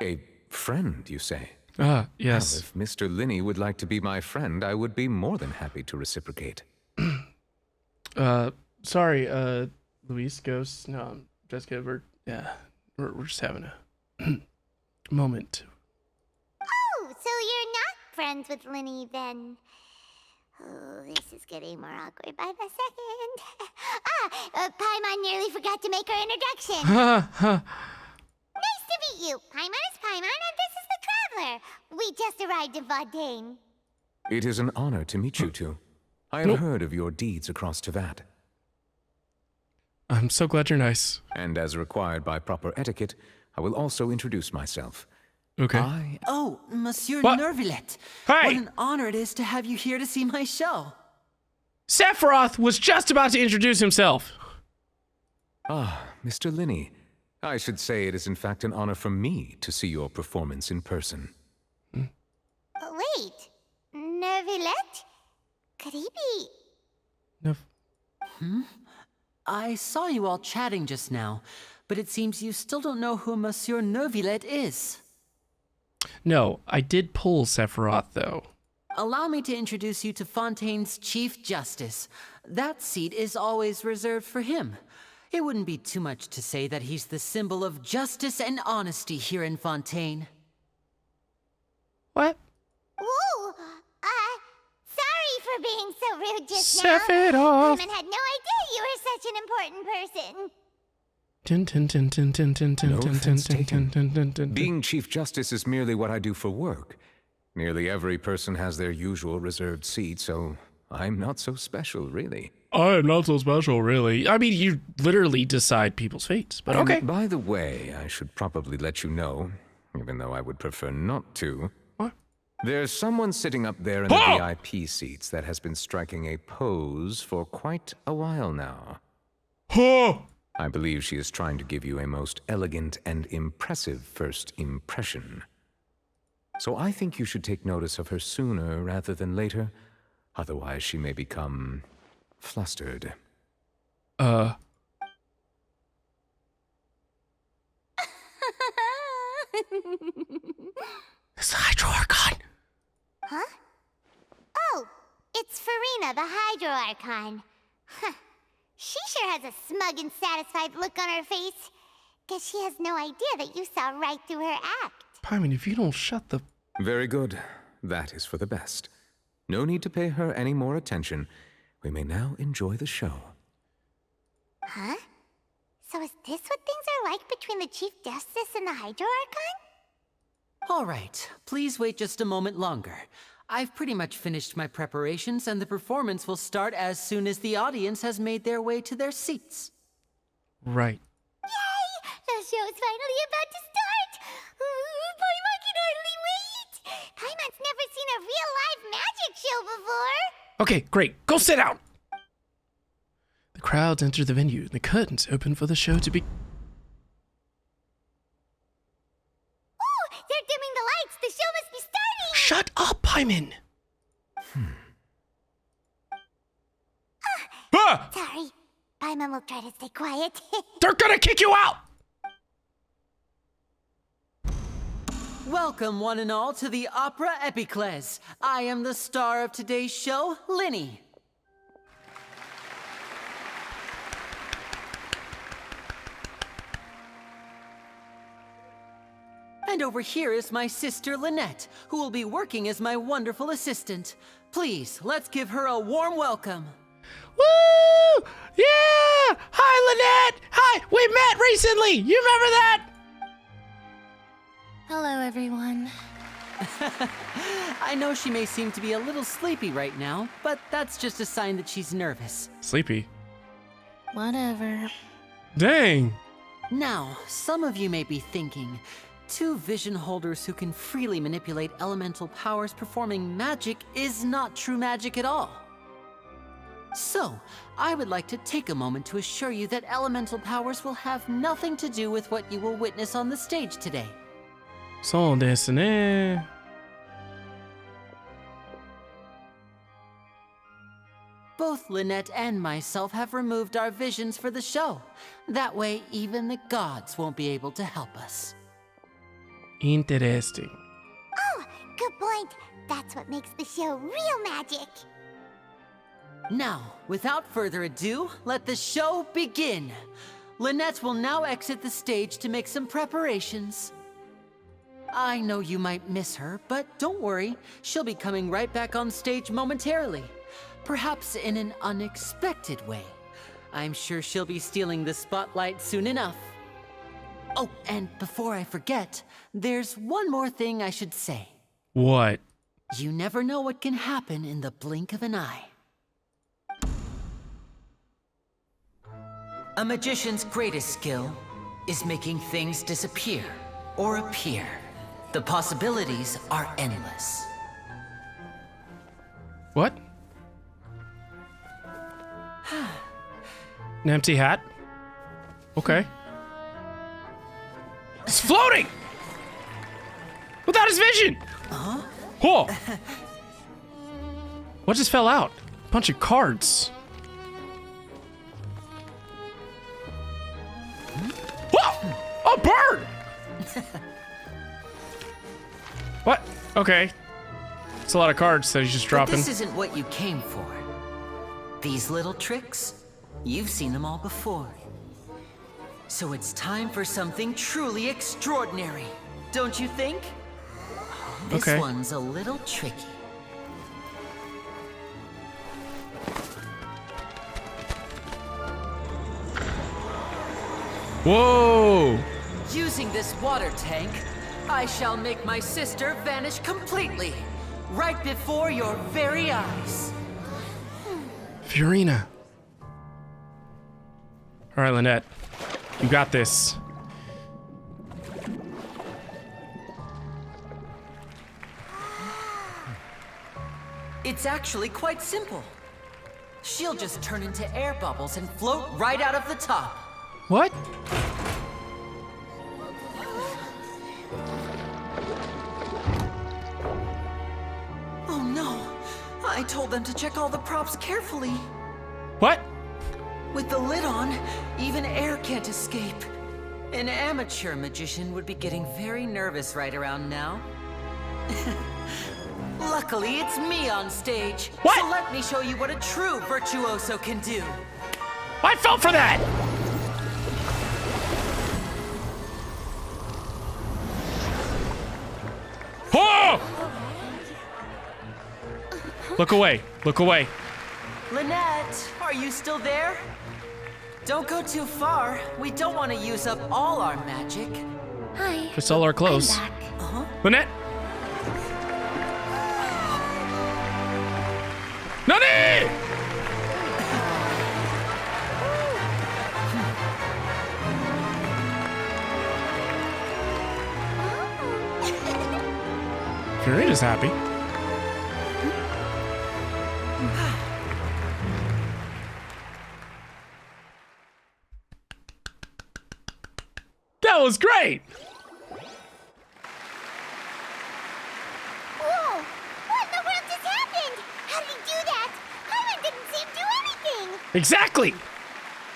A friend, you say? Yes. Well, if Mr. Lyney would like to be my friend, I would be more than happy to reciprocate. Sorry, Luis, Ghost. No, Jessica, we're just having a moment. Oh, so you're not friends with Lyney then? Oh, this is getting more awkward by the second. Paimon nearly forgot to make her introduction. Nice to meet you. Paimon is Paimon, and this is the Traveler. We just arrived in Fontaine. It is an honor to meet you two. I have heard of your deeds across Tevat. I'm so glad you're nice. And as required by proper etiquette, I will also introduce myself. Okay. Oh, Monsieur What? Nervillet. Hey! What an honor it is to have you here to see my show. Sephiroth was just about to introduce himself. Ah, Mr. Lyney. I should say it is in fact an honor for me to see your performance in person. Wait, Nervillet? Could he be... No. I saw you all chatting just now, but it seems you still don't know who Monsieur Nervillet is. No, I did pull Sephiroth, though. Allow me to introduce you to Fontaine's Chief Justice. That seat is always reserved for him. It wouldn't be too much to say that he's the symbol of justice and honesty here in Fontaine. What? Ooh, sorry for being so rude just Sephiroth. now. Paimon had no idea you were such an important person. No offense taken. Being Chief Justice is merely what I do for work. Nearly every person has their usual reserved seat, so I'm not so special, really. I'm not so special, really. I mean, you literally decide people's fates, but okay. And by the way, I should probably let you know, even though I would prefer not to. What? There's someone sitting up there in the VIP seats that has been striking a pose for quite a while now. I believe she is trying to give you a most elegant and impressive first impression. So I think you should take notice of her sooner rather than later. Otherwise, she may become flustered. It's Hydro Archon. Huh? Oh, it's Farina, the Hydro Archon. Huh. She sure has a smug and satisfied look on her face. Guess she has no idea that you saw right through her act. Paimon, if you don't shut the... Very good. That is for the best. No need to pay her any more attention. We may now enjoy the show. Huh? So is this what things are like between the Chief Justice and the Hydro Archon? All right, please wait just a moment longer. I've pretty much finished my preparations, and the performance will start as soon as the audience has made their way to their seats. Right. Yay! The show's finally about to start! Paimon can hardly wait! Paimon's never seen a real live magic show before! Okay, great. Go sit down! The crowds enter the venue, and the curtains open for the show to be... Ooh! They're dimming the lights! The show must be starting! Shut up, Paimon! Sorry. Paimon will try to stay quiet. They're gonna kick you out! Welcome, one and all, to the Opera Epiclese. I am the star of today's show, Lyney. And over here is my sister, Lynette, who will be working as my wonderful assistant. Please, let's give her a warm welcome. Woo! Yeah! Hi, Lynette! Hi! We met recently! You remember that? Hello, everyone. I know she may seem to be a little sleepy right now, but that's just a sign that she's nervous. Sleepy. Whatever. Dang. Now, some of you may be thinking, Two vision holders who can freely manipulate elemental powers performing magic is not true magic at all. So, I would like to take a moment to assure you that elemental powers will have nothing to do with what you will witness on the stage today. そうですね。Both Lynette and myself have removed our visions for the show. That way, even the gods won't be able to help us. Interesting. Oh, good point. That's what makes the show real magic. Now, without further ado, let the show begin. Lynette will now exit the stage to make some preparations. I know you might miss her, but don't worry. She'll be coming right back on stage momentarily. Perhaps in an unexpected way. I'm sure she'll be stealing the spotlight soon enough. Oh, and before I forget, there's one more thing I should say. What? You never know what can happen in the blink of an eye. A magician's greatest skill is making things disappear or appear. The possibilities are endless. What? An empty hat? Okay. It's floating! Without his vision! Huh? Whoa! What just fell out? Bunch of cards. Whoa! A bird! What? Okay. It's a lot of cards that he's just dropping. But this isn't what you came for. These little tricks, you've seen them all before. So it's time for something truly extraordinary, don't you think? This one's a little tricky. Whoa! Using this water tank, I shall make my sister vanish completely, right before your very eyes. Fiorina. All right, Lynette. You got this. It's actually quite simple. She'll just turn into air bubbles and float right out of the top. What? Oh no! I told them to check all the props carefully. What? With the lid on, even air can't escape. An amateur magician would be getting very nervous right around now. Luckily, it's me on stage. What? So let me show you what a true virtuoso can do. I fell for that! Oh! Look away. Look away. Lynette, are you still there? Don't go too far. We don't want to use up all our magic. Hi. Just all our clothes. I'm back. Lynette! Nani! Fiorina's happy. That was great! Whoa! What in the world just happened? How did he do that? Paimon didn't see him do anything! Exactly!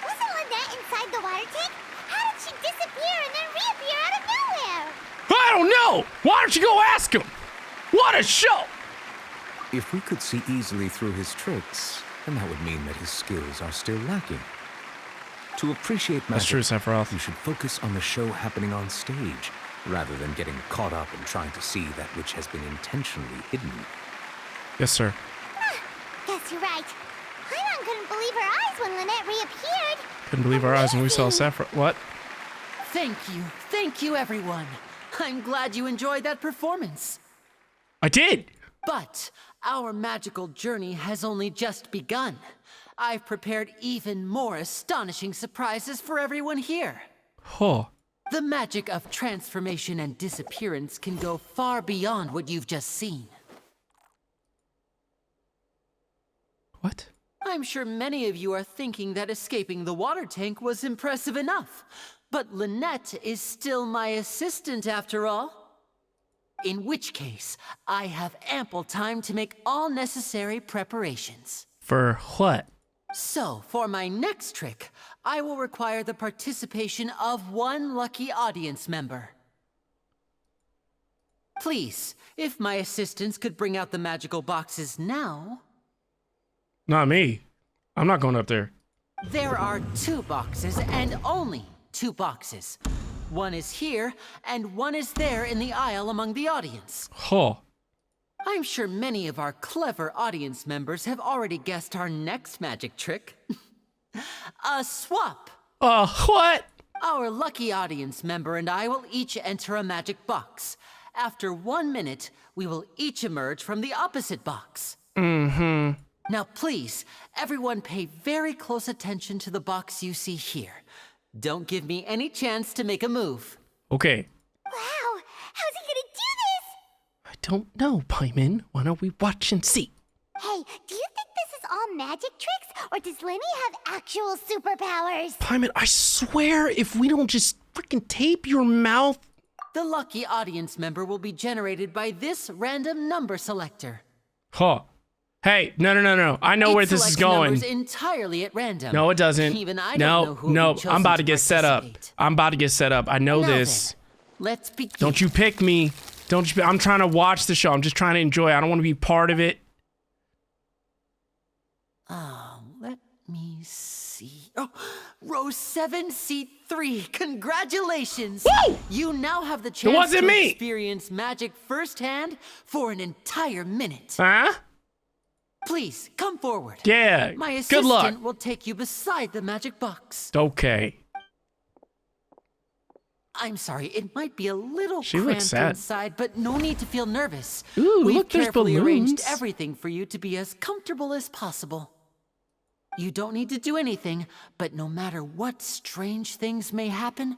Wasn't Lynette inside the water tank? How did she disappear and then reappear out of nowhere? I don't know! Why don't you go ask him? What a show! If we could see easily through his tricks, then that would mean that his skills are still lacking. To appreciate magic, That's true, Sephiroth. you should focus on the show happening on stage, rather than getting caught up in trying to see that which has been intentionally hidden. Yes, sir. Guess you're right. Paimon couldn't believe her eyes when Lynette reappeared. Couldn't believe our eyes when we saw Sephiroth. What? Thank you, everyone. I'm glad you enjoyed that performance. I did! But our magical journey has only just begun. I've prepared even more astonishing surprises for everyone here. Oh. The magic of transformation and disappearance can go far beyond what you've just seen. What? I'm sure many of you are thinking that escaping the water tank was impressive enough. But Lynette is still my assistant after all. In which case, I have ample time to make all necessary preparations. For what? So, for my next trick, I will require the participation of one lucky audience member. Please, if my assistants could bring out the magical boxes now. Not me. I'm not going up there. There are 2 boxes and only 2 boxes. One is here and one is there in the aisle among the audience. Huh. I'm sure many of our clever audience members have already guessed our next magic trick. A swap. What? Our lucky audience member and I will each enter a magic box. After 1 minute, we will each emerge from the opposite box. Mm-hmm. Now please, everyone pay very close attention to the box you see here. Don't give me any chance to make a move. Okay. Wow, how's he gonna do this? I don't know, Paimon. Why don't we watch and see? Hey, do you think this is all magic tricks, or does Lyney have actual superpowers? Paimon, I swear if we don't just freaking tape your mouth. The lucky audience member will be generated by this random number selector. Huh. Hey, no. I know where this is going. Numbers entirely at random. No, it doesn't. Even I don't know who no. you've I'm about to chosen get set up. I'm about to get set up. I know Now this. then, let's begin. Don't you pick me. Don't you? I'm trying to watch the show. I'm just trying to enjoy it. I don't want to be part of it. Let me see. Oh, row 7, seat 3. Congratulations! Woo! You now have the chance wasn't to me! experience magic firsthand for an entire minute. Huh? Please, come forward. Yeah. My Good assistant luck. will take you beside the magic box. Okay. I'm sorry, it might be a little She looks cramped sad. inside, but no need to feel nervous. Ooh, We've look, there's carefully arranged balloons. everything for you to be as comfortable as possible. You don't need to do anything, but no matter what strange things may happen,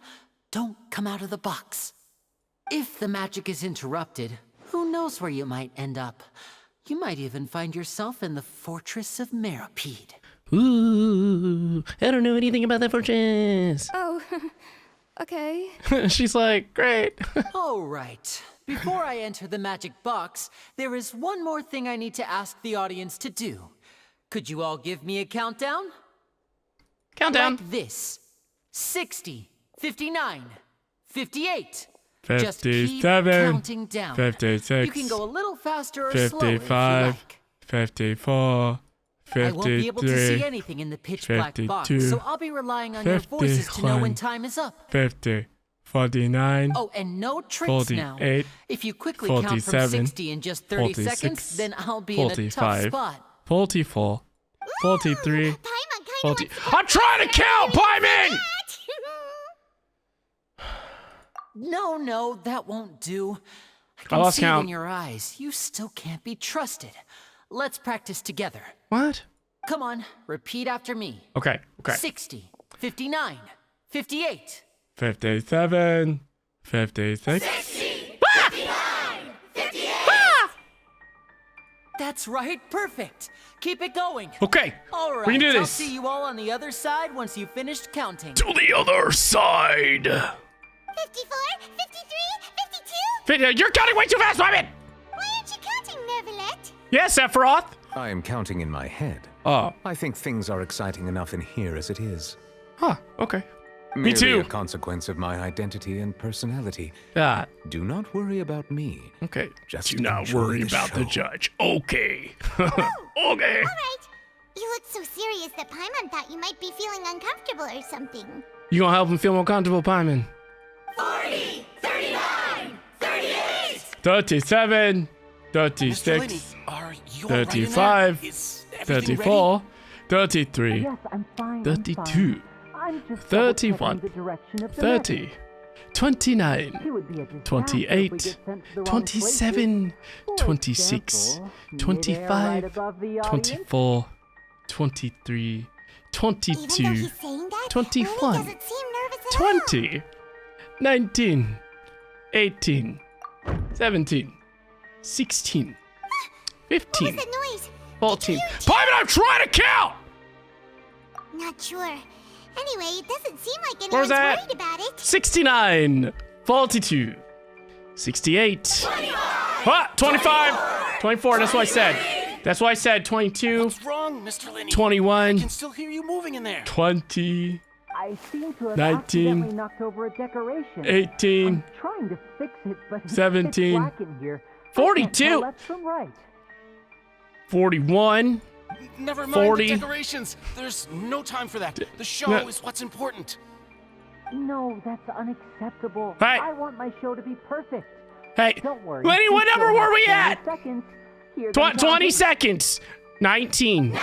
don't come out of the box. If the magic is interrupted, who knows where you might end up? You might even find yourself in the Fortress of Meropide. Ooh, I don't know anything about that fortress. Oh, okay. She's like, great. All right. Before I enter the magic box, there is one more thing I need to ask the audience to do. Could you all give me a countdown? Countdown. Like this. 60, 59, 58. 57, Just keep counting down. 56, You can go a little faster or slower if you 55, like. 54, 53, I won't be able to see anything in the pitch black box, 52, so I'll be relying on your voices to know when 51, time is up. 50, 49, Oh, and no tricks now. 48, If you quickly count from 47, 60 in just 30 46, seconds, then I'll be in a tough 45, spot. 44, 43, Paimon kinda 40. wants to I'm trying to count, Paimon! No, that won't do. I I can lost see it count. in your eyes. You still can't be trusted. Let's practice together. What? Come on, repeat after me. Okay. 60, 59, 58. 57, 56. 59, 58. That's right, perfect. Keep it going. Okay. All right, We can do I'll this. see you all on the other side once you've finished counting. To the other side. 54, 53, 52. You're counting way too fast, Paimon! Why aren't you counting, Nervalette? Yes, Sephiroth. I am counting in my head. Oh. I think things are exciting enough in here as it is. Huh. Okay. Merely too. a consequence of my identity and personality. Ah. Do not worry about me. Okay. Just Do not enjoy worry the about the show. judge. Okay. Okay. All right. You look so serious that Paimon thought you might be feeling uncomfortable or something. You gonna help him feel more comfortable, Paimon? 40, 39, 38. 37, 36, 35, 34, 33, 32, 31, 30, 29, 28, 27, 26, 25, 24, 23, 22, 21, 20, 19, 18, 17, 16, 15, What was that noise? 14. Paimon, I'm trying to count! Not sure. Anyway, it doesn't seem like Where's anyone's that? worried about it. 69, 42, 68, 25, 24, that's what I said. That's why I said 22, What's wrong, Mr. Lyney? 21, I can still hear you moving in there. 20, I seem to have 19, accidentally knocked over a decoration. 18, I'm trying to fix it, but 17, it's black in here. 42, left from right. 41, Never mind 40. the decorations. There's no time for that. The show No. is what's important. No, that's unacceptable. Hey. I want my show to be perfect. Hey, Don't worry. Lenny, what We still number were have we 20 at? Seconds. Here 20 comes our- seconds. 19,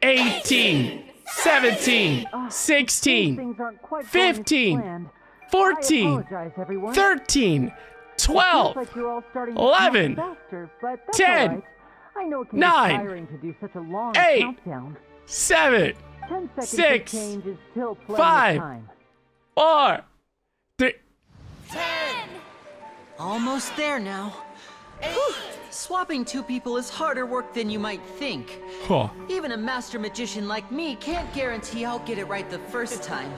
18, 17, These 16, things aren't quite going as 15, planned. 14, I apologize, everyone. 13, It 12, feels like you're all starting to 11, count faster, but that's 10, all right. I know it can 9, be tiring to do such a long 8, countdown. 7, 10 seconds 6, of change is still plenty 5, of time. 4, 3. Almost there now. Whew. Swapping two people is harder work than you might think. Huh. Even a master magician like me can't guarantee I'll get it right the first time.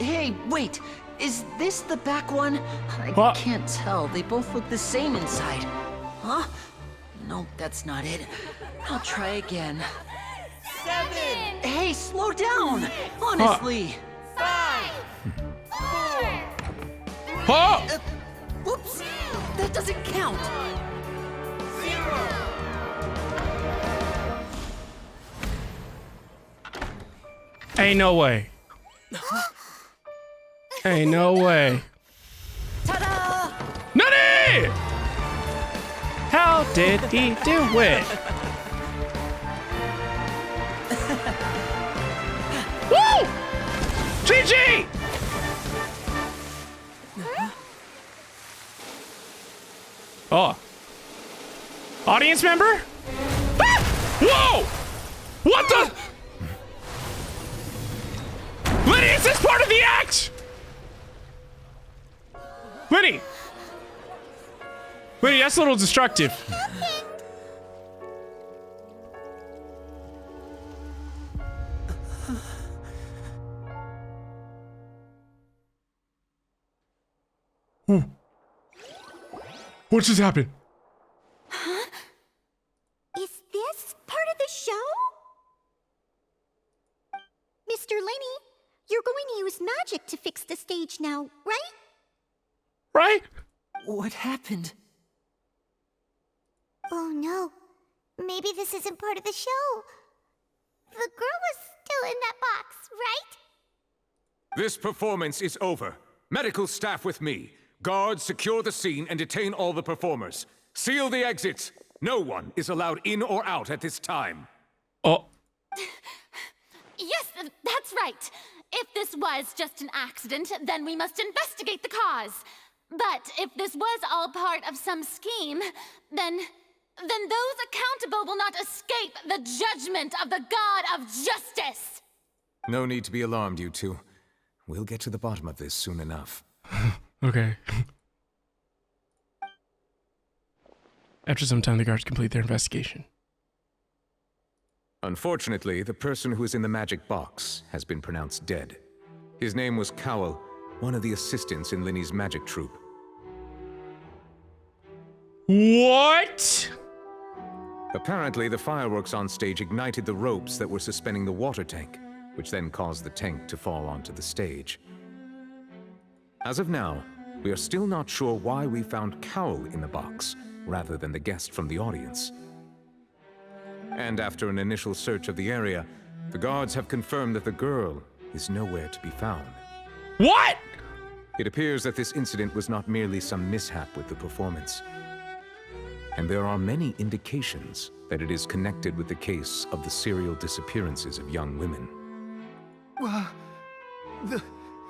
Hey, wait! Is this the back one? I What? can't tell. They both look the same inside. Huh? No, that's not it. I'll try again. 7! Hey, slow down! Honestly! 5, 4, Huh? Whoops! That doesn't count! 0. Ain't no way. Ain't no way. Ta-da! Nutty! How did he do it? Woo! GG! Oh. Audience member? Ah! Whoa! What the? Liddy, is this part of the act? Liddy! Liddy, that's a little destructive. What just happened? Huh? Is this part of the show? Mr. Lyney, you're going to use magic to fix the stage now, right? Right? What happened? Oh no. Maybe this isn't part of the show. The girl was still in that box, right? This performance is over. Medical staff with me. Guards, secure the scene and detain all the performers. Seal the exits. No one is allowed in or out at this time. Oh. Yes, that's right. If this was just an accident, then we must investigate the cause. But if this was all part of some scheme, then those accountable will not escape the judgment of the God of Justice. No need to be alarmed, you two. We'll get to the bottom of this soon enough. Okay. After some time, the guards complete their investigation. Unfortunately, the person who is in the magic box has been pronounced dead. His name was Cowell, one of the assistants in Lyney's magic troupe. What? Apparently, the fireworks on stage ignited the ropes that were suspending the water tank, which then caused the tank to fall onto the stage. As of now, we are still not sure why we found Cowell in the box, rather than the guest from the audience. And after an initial search of the area, the guards have confirmed that the girl is nowhere to be found. What? It appears that this incident was not merely some mishap with the performance. And there are many indications that it is connected with the case of the serial disappearances of young women.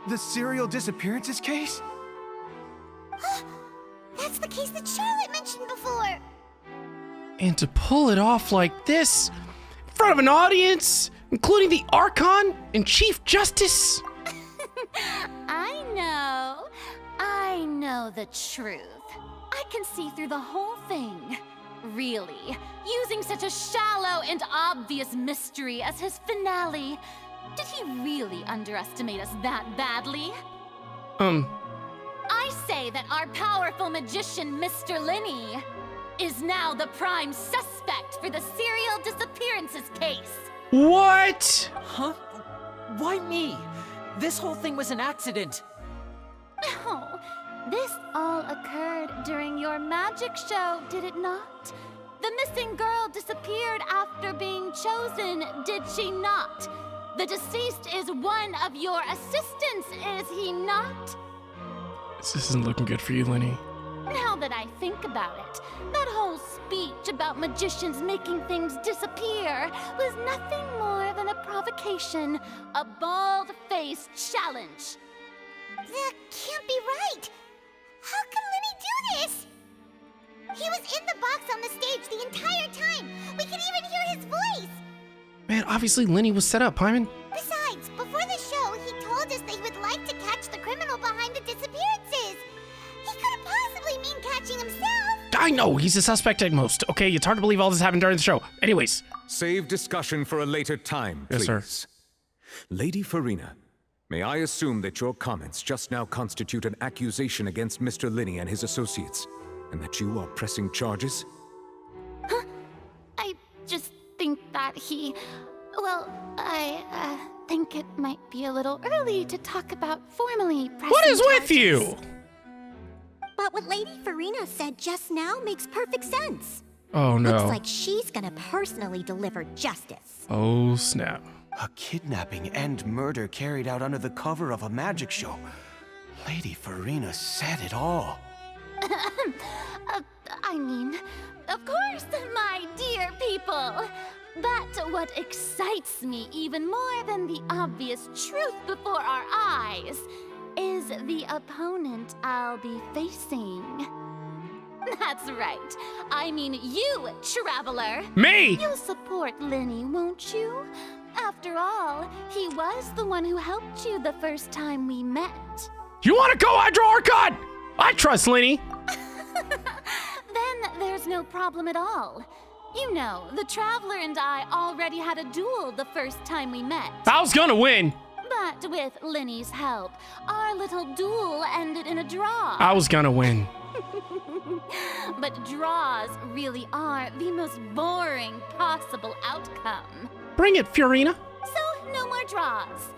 The serial disappearances case? That's the case that Charlotte mentioned before. And to pull it off like this, in front of an audience, including the Archon and Chief Justice. I know. I know the truth. I can see through the whole thing. Really, using such a shallow and obvious mystery as his finale. Did he really underestimate us that badly? I say that our powerful magician, Mr. Lyney, is now the prime suspect for the serial disappearances case. What? Huh? Why me? This whole thing was an accident. No, this all occurred during your magic show, did it not? The missing girl disappeared after being chosen, did she not? The deceased is one of your assistants, is he not? This isn't looking good for you, Lyney. Now that I think about it, that whole speech about magicians making things disappear was nothing more than a provocation, a bald-faced challenge. That can't be right. How can Lyney do this? He was in the box on the stage the entire time. We could even hear his voice. Man, obviously Lyney was set up, Paimon. Besides, before the show, he told us that he would like to catch the criminal behind the disappearances. He couldn't possibly mean catching himself. I know, he's a suspect at most. Okay, it's hard to believe all this happened during the show. Anyways. Save discussion for a later time, please. Yes, sir. Lady Freminet, may I assume that your comments just now constitute an accusation against Mr. Lyney and his associates, and that you are pressing charges? Huh? I just think that well, I think it might be a little early to talk about formally pressing What is charges. with you? But what Lady Freminet said just now makes perfect sense. Oh no. Looks like she's gonna personally deliver justice. Oh snap. A kidnapping and murder carried out under the cover of a magic show. Lady Freminet said it all. I mean, of course, my dear people. But what excites me even more than the obvious truth before our eyes is the opponent I'll be facing. That's right. I mean you, Traveler. Me! You'll support Lyney, won't you? After all, he was the one who helped you the first time we met. You want to go Hydro or cut? I trust Lyney. Then there's no problem at all. You know, the Traveler and I already had a duel the first time we met. I was gonna win. But with Lyney's help, our little duel ended in a draw. I was gonna win. But draws really are the most boring possible outcome. Bring it, Fiorina. So, no more draws.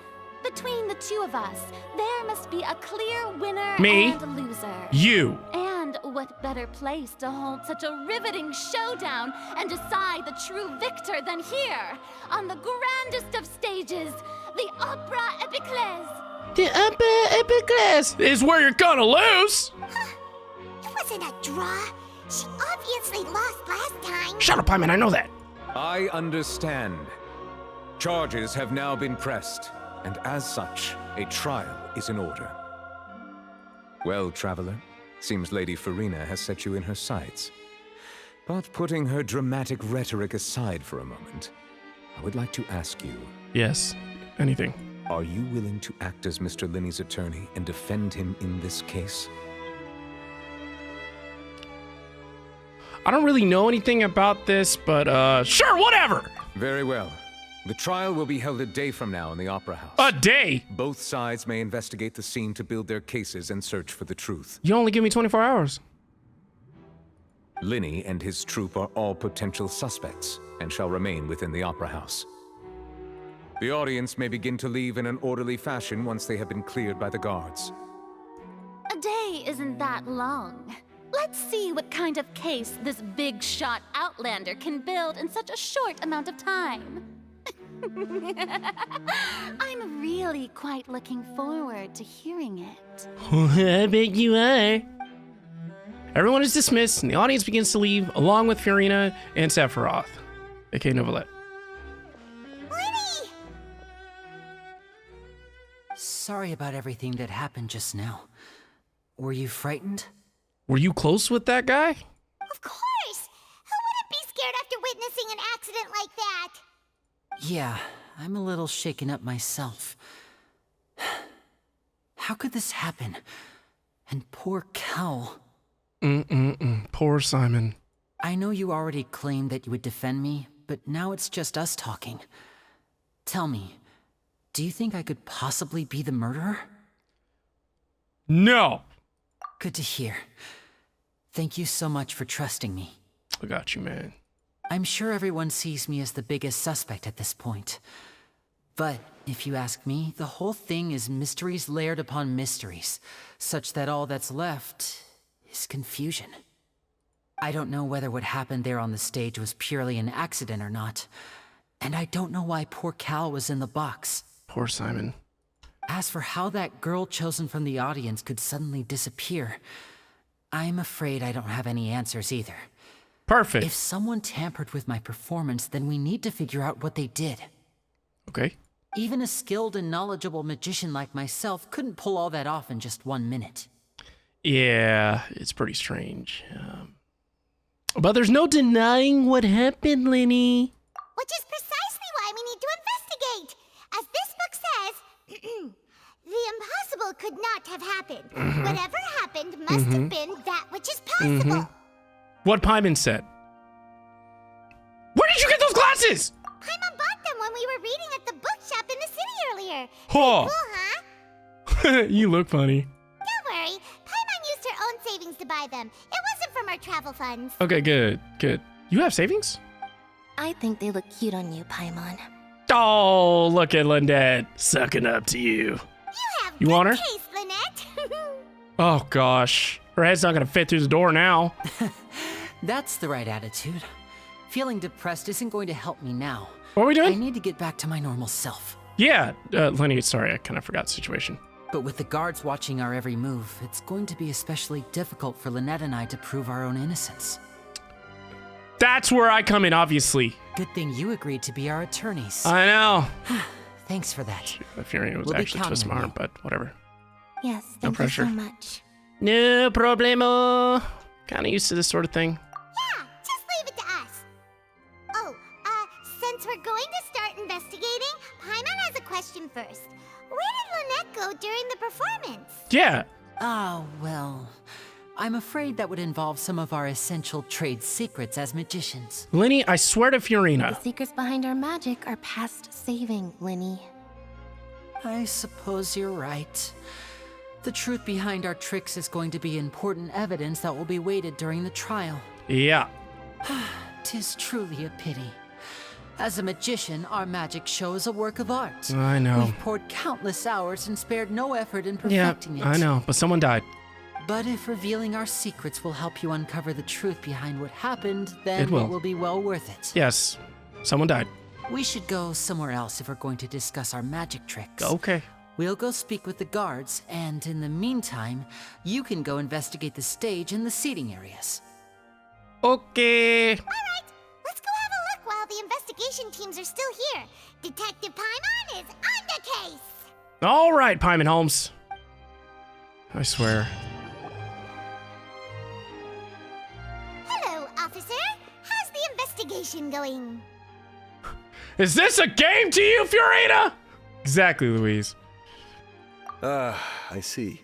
Between the two of us, there must be a clear winner Me. and loser. You. And what better place to hold such a riveting showdown and decide the true victor than here, on the grandest of stages, the Opera Epiclese. The Opera Epiclese is where you're gonna lose. It wasn't a draw. She obviously lost last time. Shut up, Paimon, I know that. I understand. Charges have now been pressed, and as such, a trial is in order. Well, Traveler, seems Lady Freminet has set you in her sights. But putting her dramatic rhetoric aside for a moment, I would like to ask you... Yes, anything. Are you willing to act as Mr. Lyney's attorney and defend him in this case? I don't really know anything about this, but sure, whatever. Very well. The trial will be held a day from now in the Opera House. A day? Both sides may investigate the scene to build their cases and search for the truth. You only give me 24 hours. Lyney and his troupe are all potential suspects and shall remain within the Opera House. The audience may begin to leave in an orderly fashion once they have been cleared by the guards. A day isn't that long. Let's see what kind of case this big-shot outlander can build in such a short amount of time. I'm really quite looking forward to hearing it. I bet you are. Everyone is dismissed, and the audience begins to leave, along with Fiorina and Sephiroth, aka Novelette. Sorry about everything that happened just now. Were you frightened? Were you close with that guy? Of course! Who wouldn't be scared after witnessing an accident like that? Yeah, I'm a little shaken up myself. How could this happen? And poor Cal. Poor Simon. I know you already claimed that you would defend me, but now it's just us talking. Tell me, do you think I could possibly be the murderer? No. Good to hear. Thank you so much for trusting me. I got you, man. I'm sure everyone sees me as the biggest suspect at this point. But if you ask me, the whole thing is mysteries layered upon mysteries, such that all that's left is confusion. I don't know whether what happened there on the stage was purely an accident or not, and I don't know why poor Cal was in the box. Poor Simon. As for how that girl chosen from the audience could suddenly disappear, I'm afraid I don't have any answers either. Perfect. If someone tampered with my performance, then we need to figure out what they did. Okay. Even a skilled and knowledgeable magician like myself couldn't pull all that off in just 1 minute. Yeah, it's pretty strange. But there's no denying what happened, Lyney. Which is precisely why we need to investigate. As this book says, the impossible could not have happened. Whatever happened must have been that which is possible. What Paimon said. Where did you get those glasses? Paimon bought them when we were reading at the bookshop in the city earlier. Oh. Cool, huh? You look funny. Don't worry. Paimon used her own savings to buy them. It wasn't from our travel funds. Okay, good. You have savings? I think they look cute on you, Paimon. Oh, look at Lynette sucking up to you. You want her? Taste, Lynette. Oh, gosh. Her head's not going to fit through the door now. That's the right attitude. Feeling depressed isn't going to help me now. What are we doing? I need to get back to my normal self. Yeah, Lyney, sorry, I kind of forgot the situation. But with the guards watching our every move, it's going to be especially difficult for Lynette and I to prove our own innocence. That's where I come in, obviously. Good thing you agreed to be our attorneys. I know. Thanks for that. Fiorina was actually twist my arm, but whatever. Yes, No thank you pressure. so much. No problemo. Kind of used to this sort of thing. Yeah, just leave it to us. Oh, since we're going to start investigating, Paimon has a question first. Where did Lynette go during the performance? Yeah. Oh, well, I'm afraid that would involve some of our essential trade secrets as magicians. Lyney, I swear to Fiorina. The secrets behind our magic are past saving, Lyney. I suppose you're right. The truth behind our tricks is going to be important evidence that will be weighted during the trial. Yeah. 'Tis truly a pity. As a magician, our magic show is a work of art. I know. We've poured countless hours and spared no effort in perfecting it. I know, but someone died. But if revealing our secrets will help you uncover the truth behind what happened, then It will. be well worth it. Yes, someone died. We should go somewhere else if we're going to discuss our magic tricks. Okay. We'll go speak with the guards, and in the meantime, you can go investigate the stage and the seating areas. Okay. All right, let's go have a look while the investigation teams are still here. Detective Paimon is on the case. All right, Paimon Holmes. I swear. Hello, officer. How's the investigation going? Is this a game to you, Fiorina? Exactly, Louise. I see.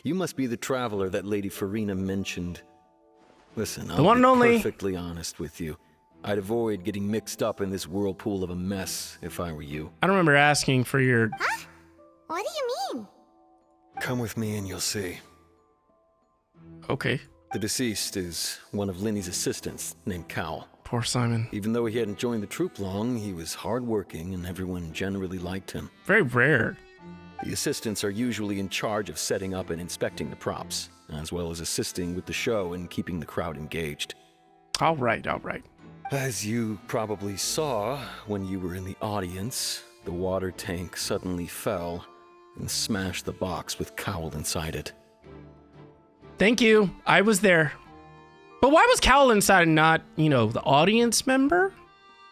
You must be the traveler that Lady Farina mentioned. Listen, The one and I'll be only. perfectly honest with you. I'd avoid getting mixed up in this whirlpool of a mess if I were you. I don't remember asking for your... Huh? What do you mean? Come with me and you'll see. Okay. The deceased is one of Lyney's assistants named Cal. Poor Simon. Even though he hadn't joined the troupe long, he was hardworking and everyone generally liked him. Very rare. The assistants are usually in charge of setting up and inspecting the props, as well as assisting with the show and keeping the crowd engaged. All right, all right. As you probably saw when you were in the audience, the water tank suddenly fell and smashed the box with Cowl inside it. Thank you. I was there. But why was Cowl inside and not, the audience member?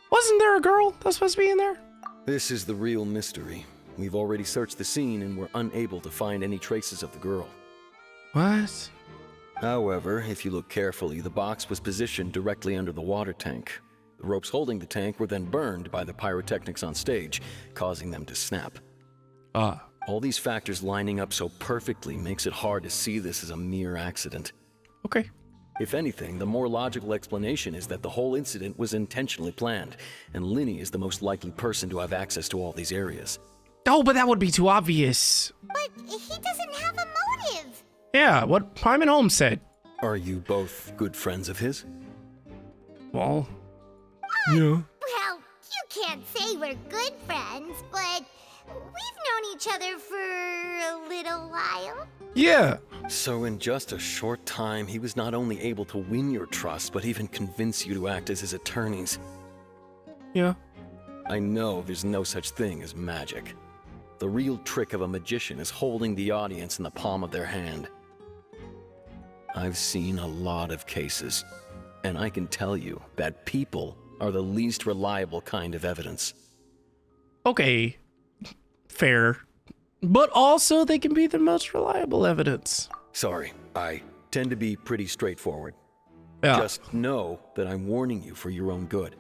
Wasn't there a girl that was supposed to be in there? This is the real mystery. We've already searched the scene and were unable to find any traces of the girl. What? However, if you look carefully, the box was positioned directly under the water tank. The ropes holding the tank were then burned by the pyrotechnics on stage, causing them to snap. All these factors lining up so perfectly makes it hard to see this as a mere accident. Okay. If anything, the more logical explanation is that the whole incident was intentionally planned, and Lyney is the most likely person to have access to all these areas. Oh, but that would be too obvious. But he doesn't have a motive. Yeah, what Paimon Holmes said. Are you both good friends of his? Well, yeah. Well, you can't say we're good friends, but we've known each other for a little while. Yeah. So in just a short time, he was not only able to win your trust, but even convince you to act as his attorneys. Yeah. I know there's no such thing as magic. The real trick of a magician is holding the audience in the palm of their hand. I've seen a lot of cases, and I can tell you that people are the least reliable kind of evidence. Okay. Fair. But also, they can be the most reliable evidence. Sorry, I tend to be pretty straightforward. Yeah. Just know that I'm warning you for your own good.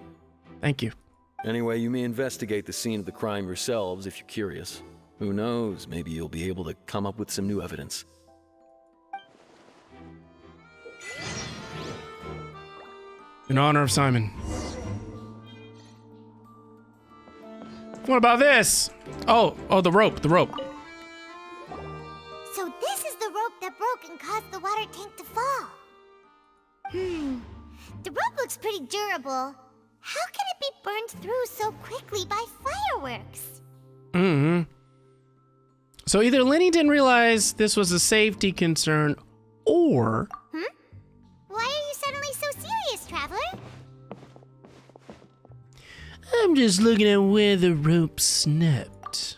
Thank you. Anyway, you may investigate the scene of the crime yourselves if you're curious. Who knows, maybe you'll be able to come up with some new evidence. In honor of Simon. What about this? Oh, the rope. So this is the rope that broke and caused the water tank to fall. The rope looks pretty durable. How can it be burned through so quickly by fireworks? So either Lyney didn't realize this was a safety concern, or... Why are you suddenly so serious, Traveler? I'm just looking at where the rope snapped.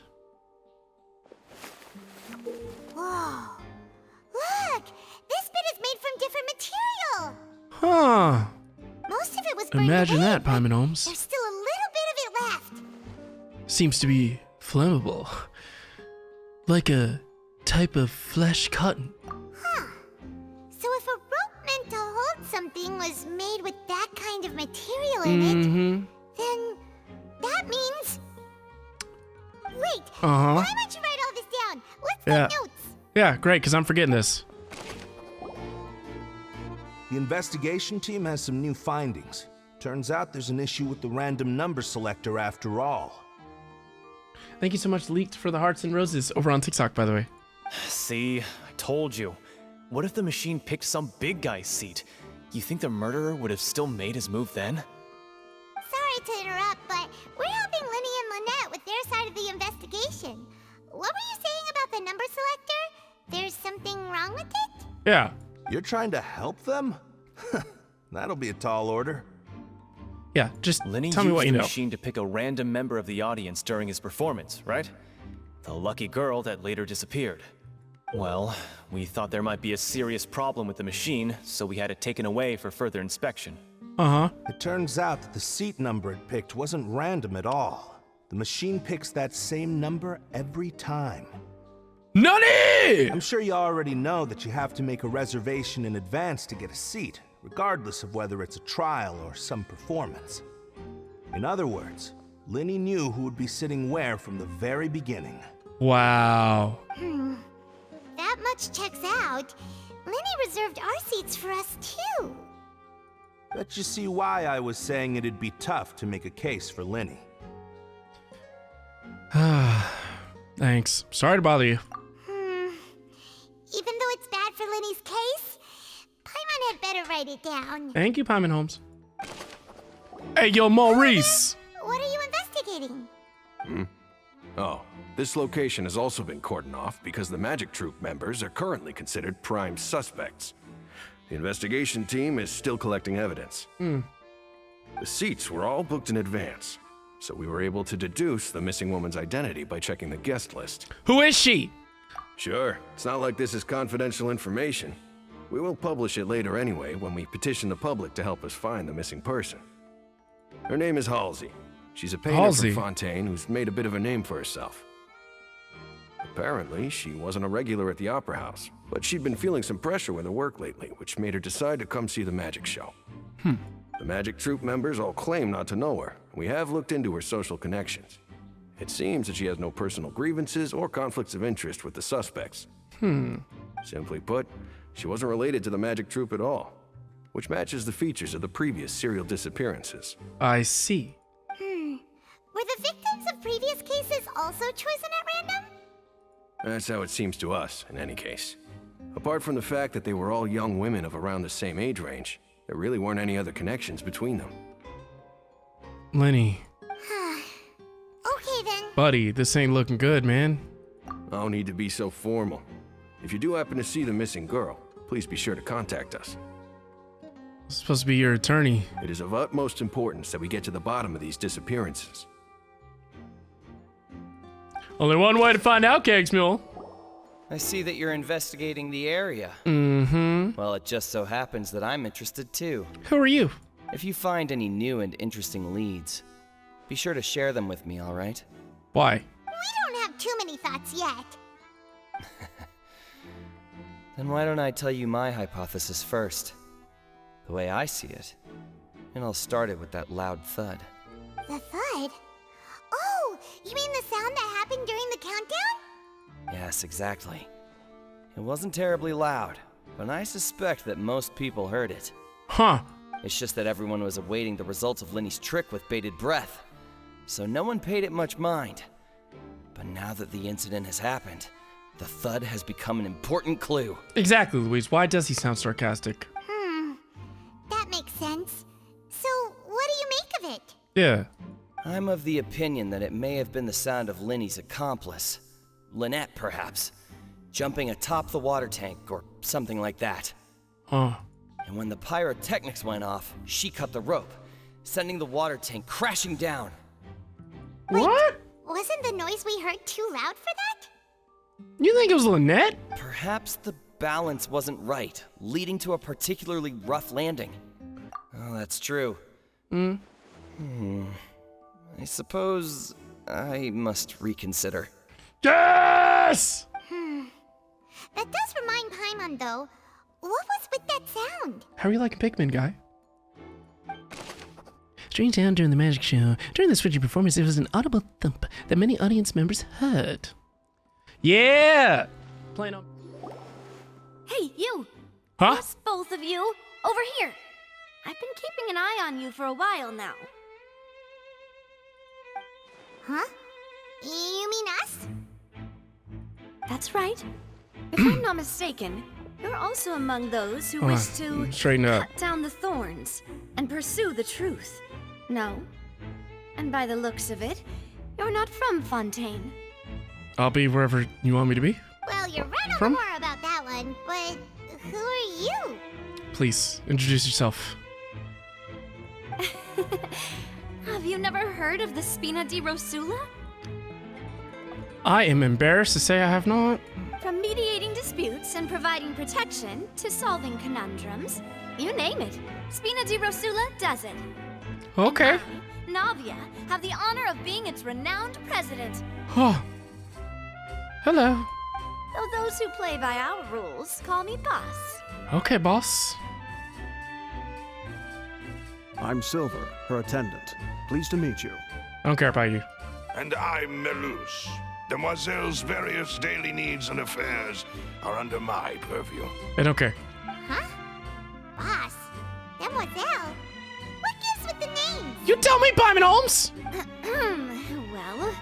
Whoa. Look! This bit is made from different material! Huh. Most of it was burned Imagine away, that, but Paimon Holmes. there's still a little bit of it left. Seems to be flammable. Like a type of flesh cotton. Huh. So if a rope meant to hold something was made with that kind of material in it, then that means... Wait, why don't you write all this down? Let's take notes. Yeah, great, because I'm forgetting this. The investigation team has some new findings. Turns out there's an issue with the random number selector after all. Thank you so much, Leaked, for the hearts and roses over on TikTok, by the way. See, I told you. What if the machine picked some big guy's seat? You think the murderer would have still made his move then? Sorry to interrupt, but we're helping Lyney and Lynette with their side of the investigation. What were you saying about the number selector? There's something wrong with it? Yeah. You're trying to help them? That'll be a tall order. Yeah, just Lyney tell me what you used the know. machine to pick a random member of the audience during his performance, right? The lucky girl that later disappeared. Well, we thought there might be a serious problem with the machine, so we had it taken away for further inspection. It turns out that the seat number it picked wasn't random at all. The machine picks that same number every time. Nutty! I'm sure you already know that you have to make a reservation in advance to get a seat, regardless of whether it's a trial or some performance. In other words, Lyney knew who would be sitting where from the very beginning. Wow. That much checks out. Lyney reserved our seats for us, too. Bet you see why I was saying it'd be tough to make a case for Lyney. Thanks. Sorry to bother you. Even though it's bad for Lyney's case, Paimon had better write it down. Thank you, Paimon Holmes. Hey, yo, Maurice! What are you investigating? Oh, this location has also been cordoned off because the magic troupe members are currently considered prime suspects. The investigation team is still collecting evidence. The seats were all booked in advance, so we were able to deduce the missing woman's identity by checking the guest list. Who is she? Sure, it's not like this is confidential information. We will publish it later anyway when we petition the public to help us find the missing person. Her name is Halsey. She's a painter Halsey. from Fontaine who's made a bit of a name for herself. Apparently, she wasn't a regular at the Opera House, but she'd been feeling some pressure with her work lately, which made her decide to come see the magic show. The magic troupe members all claim not to know her. We have looked into her social connections. It seems that she has no personal grievances or conflicts of interest with the suspects. Simply put, she wasn't related to the magic troupe at all, which matches the features of the previous serial disappearances. I see. Were the victims of previous cases also chosen at random? That's how it seems to us, in any case. Apart from the fact that they were all young women of around the same age range, there really weren't any other connections between them. Lyney. Okay then. Buddy, this ain't looking good, man. No need to be so formal. If you do happen to see the missing girl, please be sure to contact us. I'm supposed to be your attorney. It is of utmost importance that we get to the bottom of these disappearances. Only one way to find out, Kegs Mule. I see that you're investigating the area. Well, it just so happens that I'm interested too. Who are you? If you find any new and interesting leads, be sure to share them with me, all right? Why? We don't have too many thoughts yet. Then why don't I tell you my hypothesis first? The way I see it. And I'll start it with that loud thud. The thud? Oh, you mean the sound that happened during the countdown? Yes, exactly. It wasn't terribly loud, but I suspect that most people heard it. Huh. It's just that everyone was awaiting the results of Lyney's trick with bated breath, so no one paid it much mind. But now that the incident has happened, the thud has become an important clue. Exactly, Louise. Why does he sound sarcastic? That makes sense. So, what do you make of it? Yeah. I'm of the opinion that it may have been the sound of Lyney's accomplice, Lynette perhaps, jumping atop the water tank or something like that. Huh. And when the pyrotechnics went off, she cut the rope, sending the water tank crashing down. What? Wasn't the noise we heard too loud for that? You think it was Lynette? Perhaps the balance wasn't right, leading to a particularly rough landing. Oh, that's true. I suppose I must reconsider. Yes! That does remind Paimon, though. What was with that sound? How are you liking Pikmin, guy? Strange sound during the magic show. During the switchy performance, there was an audible thump that many audience members heard. Yeah! Playing on. Hey, you! Huh? Yes, both of you! Over here! I've been keeping an eye on you for a while now. Huh? You mean us? That's right. If I'm not mistaken, you're also among those who wish to straighten up. cut down the thorns and pursue the truth. No? And by the looks of it, you're not from Fontaine. I'll be wherever you want me to be. Well, you're right on more about that one, but who are you? Please, introduce yourself. Have you never heard of the Spina di Rosula? I am embarrassed to say I have not. From mediating disputes and providing protection to solving conundrums, you name it, Spina di Rosula does it. Okay. And I, Navia, have the honor of being its renowned president. Oh. Hello. Though those who play by our rules call me boss. Okay, boss. I'm Silver, her attendant. Pleased to meet you. I don't care about you. And I'm Melus. Demoiselle's various daily needs and affairs are under my purview. I don't care. Huh? Boss? Demoiselle? What gives with the names? You tell me, Paimon Holmes! Well,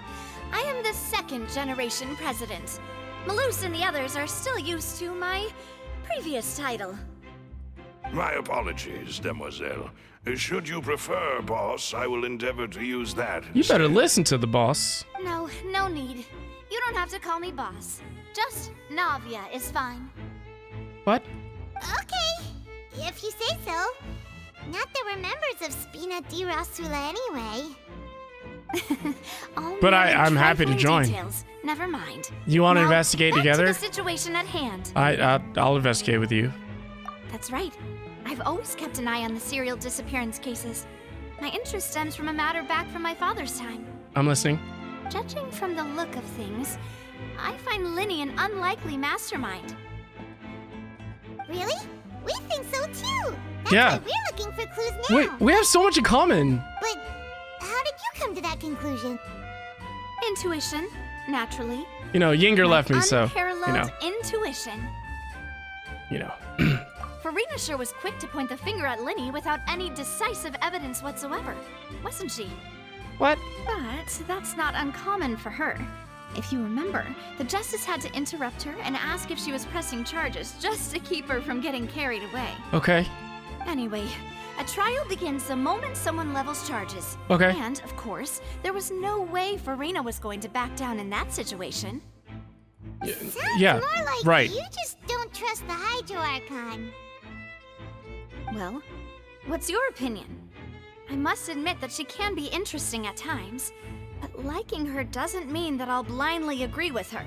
I am the second generation president. Melus and the others are still used to my previous title. My apologies, Demoiselle. Should you prefer, boss, I will endeavor to use that. You better listen to the boss. No, no need. You don't have to call me boss. Just Navia is fine. What? Okay, if you say so. Not that we're members of Spina di Rosula anyway. But I'm happy to join. Details. Never mind. You want to Now, investigate back together? To the situation at hand. I'll investigate with you. That's right. I've always kept an eye on the serial disappearance cases. My interest stems from a matter back from my father's time. I'm listening. Judging from the look of things, I find Lyney an unlikely mastermind. Really? We think so too. That's Yeah. why we're looking for clues now. Wait, we have so much in common. But how did you come to that conclusion? Intuition, naturally. You know, Yinger left me, so, Unparalleled intuition. You know. Farina sure was quick to point the finger at Lyney without any decisive evidence whatsoever, wasn't she? What? But that's not uncommon for her. If you remember, the Justice had to interrupt her and ask if she was pressing charges just to keep her from getting carried away. Okay. Anyway, a trial begins the moment someone levels charges. Okay. And, of course, there was no way Farina was going to back down in that situation. Sounds Yeah, more like right. you just don't trust the Hydro Archon. Well, what's your opinion? I must admit that she can be interesting at times, but liking her doesn't mean that I'll blindly agree with her.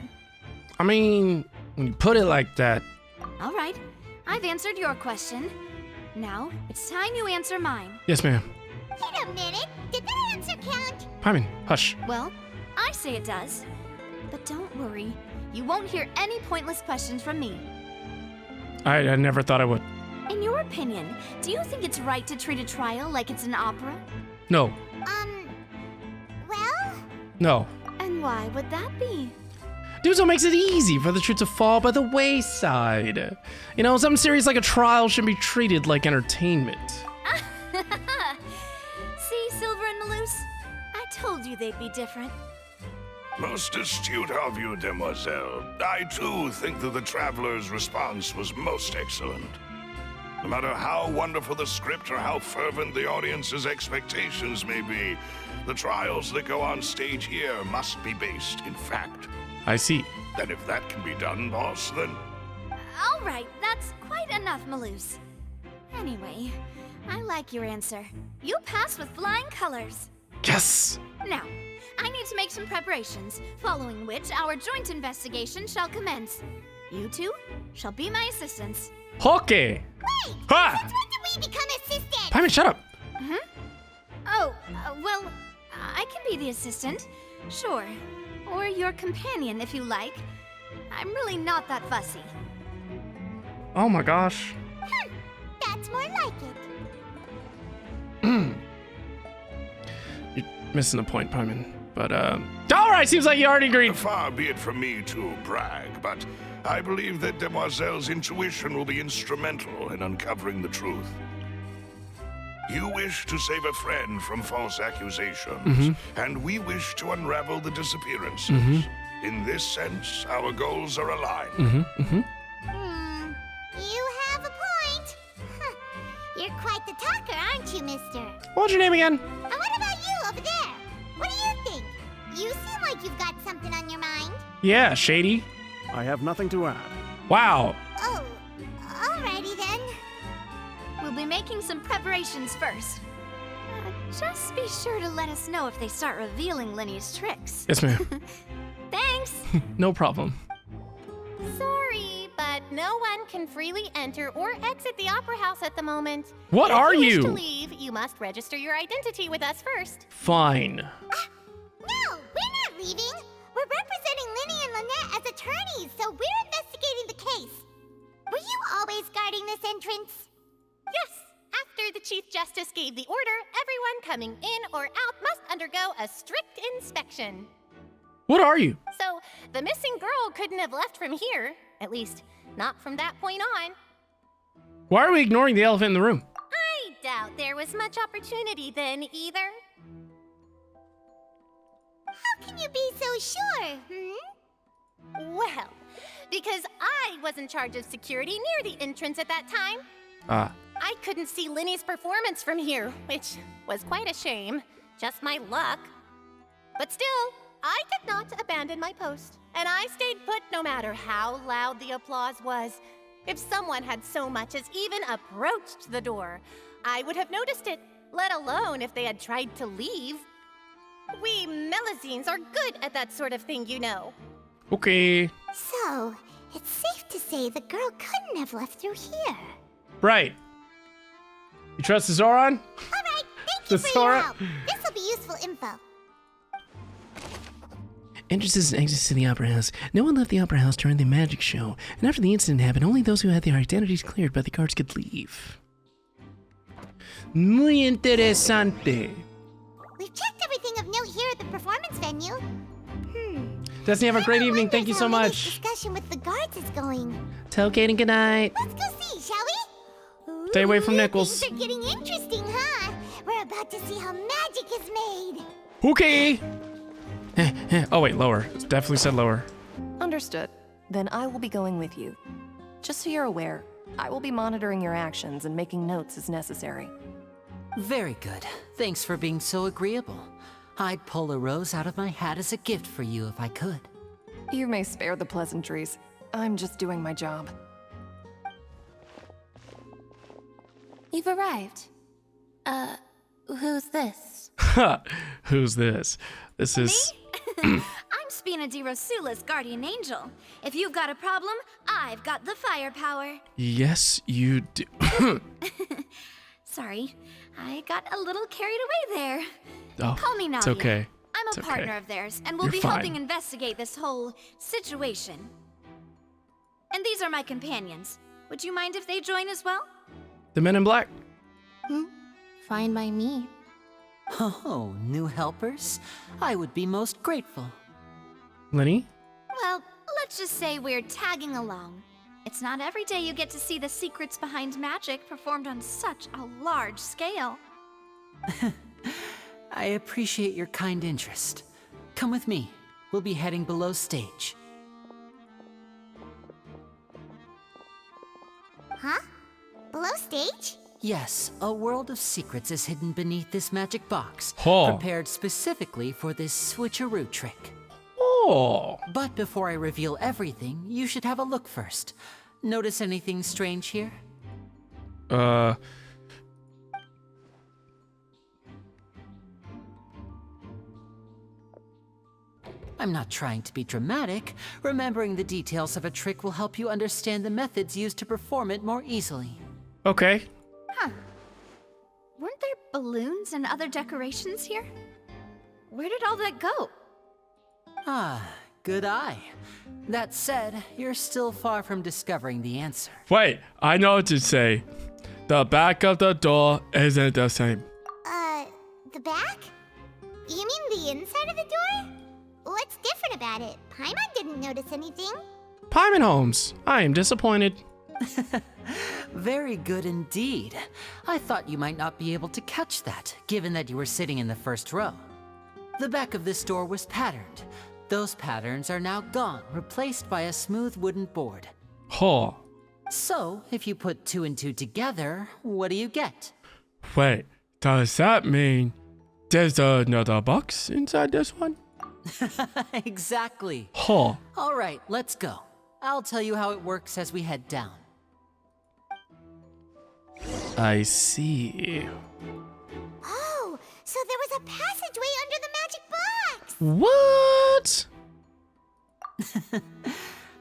I mean, when you put it like that. All right, I've answered your question. Now, it's time you answer mine. Yes, ma'am. Wait a minute, did that answer count? Paimon, hush. Well, I say it does. But don't worry, you won't hear any pointless questions from me. I never thought I would. In your opinion, do you think it's right to treat a trial like it's an opera? No. Well? No. And why would that be? Dude, so it makes it easy for the truth to fall by the wayside. You know, something serious like a trial shouldn't be treated like entertainment. See, Silver and Maloose? I told you they'd be different. Most astute of you, demoiselle. I too think that the Traveler's response was most excellent. No matter how wonderful the script or how fervent the audience's expectations may be, the trials that go on stage here must be based in fact. I see. And if that can be done, boss, then... All right, that's quite enough, Maloose. Anyway, I like your answer. You passed with flying colors. Yes! Now, I need to make some preparations, following which our joint investigation shall commence. You two shall be my assistants. Okay. Wait! Ha! Since when did we become assistants? Paimon, shut up! Oh, well, I can be the assistant. Sure. Or your companion, if you like. I'm really not that fussy. Oh my gosh. That's more like it. You're missing the point, Paimon. But, alright, seems like you already agreed. Far be it from me to brag, but I believe that Demoiselle's intuition will be instrumental in uncovering the truth. You wish to save a friend from false accusations, and we wish to unravel the disappearances. In this sense, our goals are aligned. You have a point. You're quite the talker, aren't you, mister? What's your name again? And what about you over there? What do you think? You seem like you've got something on your mind. Yeah, Shady. I have nothing to add. Wow. Oh, alrighty then. We'll be making some preparations first. Just be sure to let us know if they start revealing Lyney's tricks. Yes, ma'am. Thanks. No problem. Sorry, but no one can freely enter or exit the Opera House at the moment. What are If you you? wish to leave, you must register your identity with us first. Fine. No, we're not leaving. We're representing Lyney and Lynette as attorneys, so we're investigating the case. Were you always guarding this entrance? Yes. After the Chief Justice gave the order, everyone coming in or out must undergo a strict inspection. What are you? So, the missing girl couldn't have left from here. At least, not from that point on. Why are we ignoring the elephant in the room? I doubt there was much opportunity then, either. How can you be so sure, Well, because I was in charge of security near the entrance at that time. I couldn't see Lyney's performance from here, which was quite a shame. Just my luck. But still, I did not abandon my post, and I stayed put no matter how loud the applause was. If someone had so much as even approached the door, I would have noticed it, let alone if they had tried to leave. We Melazines are good at that sort of thing, you know. Okay. So, it's safe to say the girl couldn't have left through here. Right. You trust the Zoran? Alright, thank you for your help. This'll be useful info. Entrances and exits to the Opera House. No one left the Opera House during the magic show, and after the incident happened, only those who had their identities cleared by the guards could leave. Muy interesante. We've checked everything of note here at the performance venue. Destiny, have a great evening. Thank you so much. Discussion with the guards is going. Tell Kaden good night. Let's go see, shall we? Stay away from Nichols. Things are getting interesting, huh? We're about to see how magic is made. Okay. Oh wait, lower. It definitely said lower. Understood. Then I will be going with you. Just so you're aware, I will be monitoring your actions and making notes as necessary. Very good. Thanks for being so agreeable. I'd pull a rose out of my hat as a gift for you if I could. You may spare the pleasantries. I'm just doing my job. You've arrived. Who's this? Who's this? This is... I'm Spina di Rosula's guardian angel. If you've got a problem, I've got the firepower. Yes, you do. Sorry, I got a little carried away there. Oh, Call me Nadia. it's okay. I'm It's a okay. partner of theirs, and we'll You're be fine. helping investigate this whole situation. And these are my companions. Would you mind if they join as well? The Men in Black. Fine by me. Oh, new helpers? I would be most grateful. Lyney? Well, let's just say we're tagging along. It's not every day you get to see the secrets behind magic performed on such a large scale. I appreciate your kind interest. Come with me. We'll be heading below stage. Huh? Below stage? Yes, a world of secrets is hidden beneath this magic box, Oh. prepared specifically for this switcheroo trick. Oh. But before I reveal everything, you should have a look first. Notice anything strange here? I'm not trying to be dramatic. Remembering the details of a trick will help you understand the methods used to perform it more easily. Okay. Huh. Weren't there balloons and other decorations here? Where did all that go? Ah, good eye. That said, you're still far from discovering the answer. Wait, I know what to say. The back of the door isn't the same. The back? You mean the inside of the door? What's different about it? Paimon didn't notice anything. Paimon Holmes, I am disappointed. Very good indeed. I thought you might not be able to catch that, given that you were sitting in the first row. The back of this door was patterned. Those patterns are now gone, replaced by a smooth wooden board. Huh. So, if you put 2 and 2 together, what do you get? Wait, does that mean there's another box inside this one? Exactly. Huh. All right, let's go. I'll tell you how it works as we head down. I see. Oh, so there was a passageway under the magic box! What?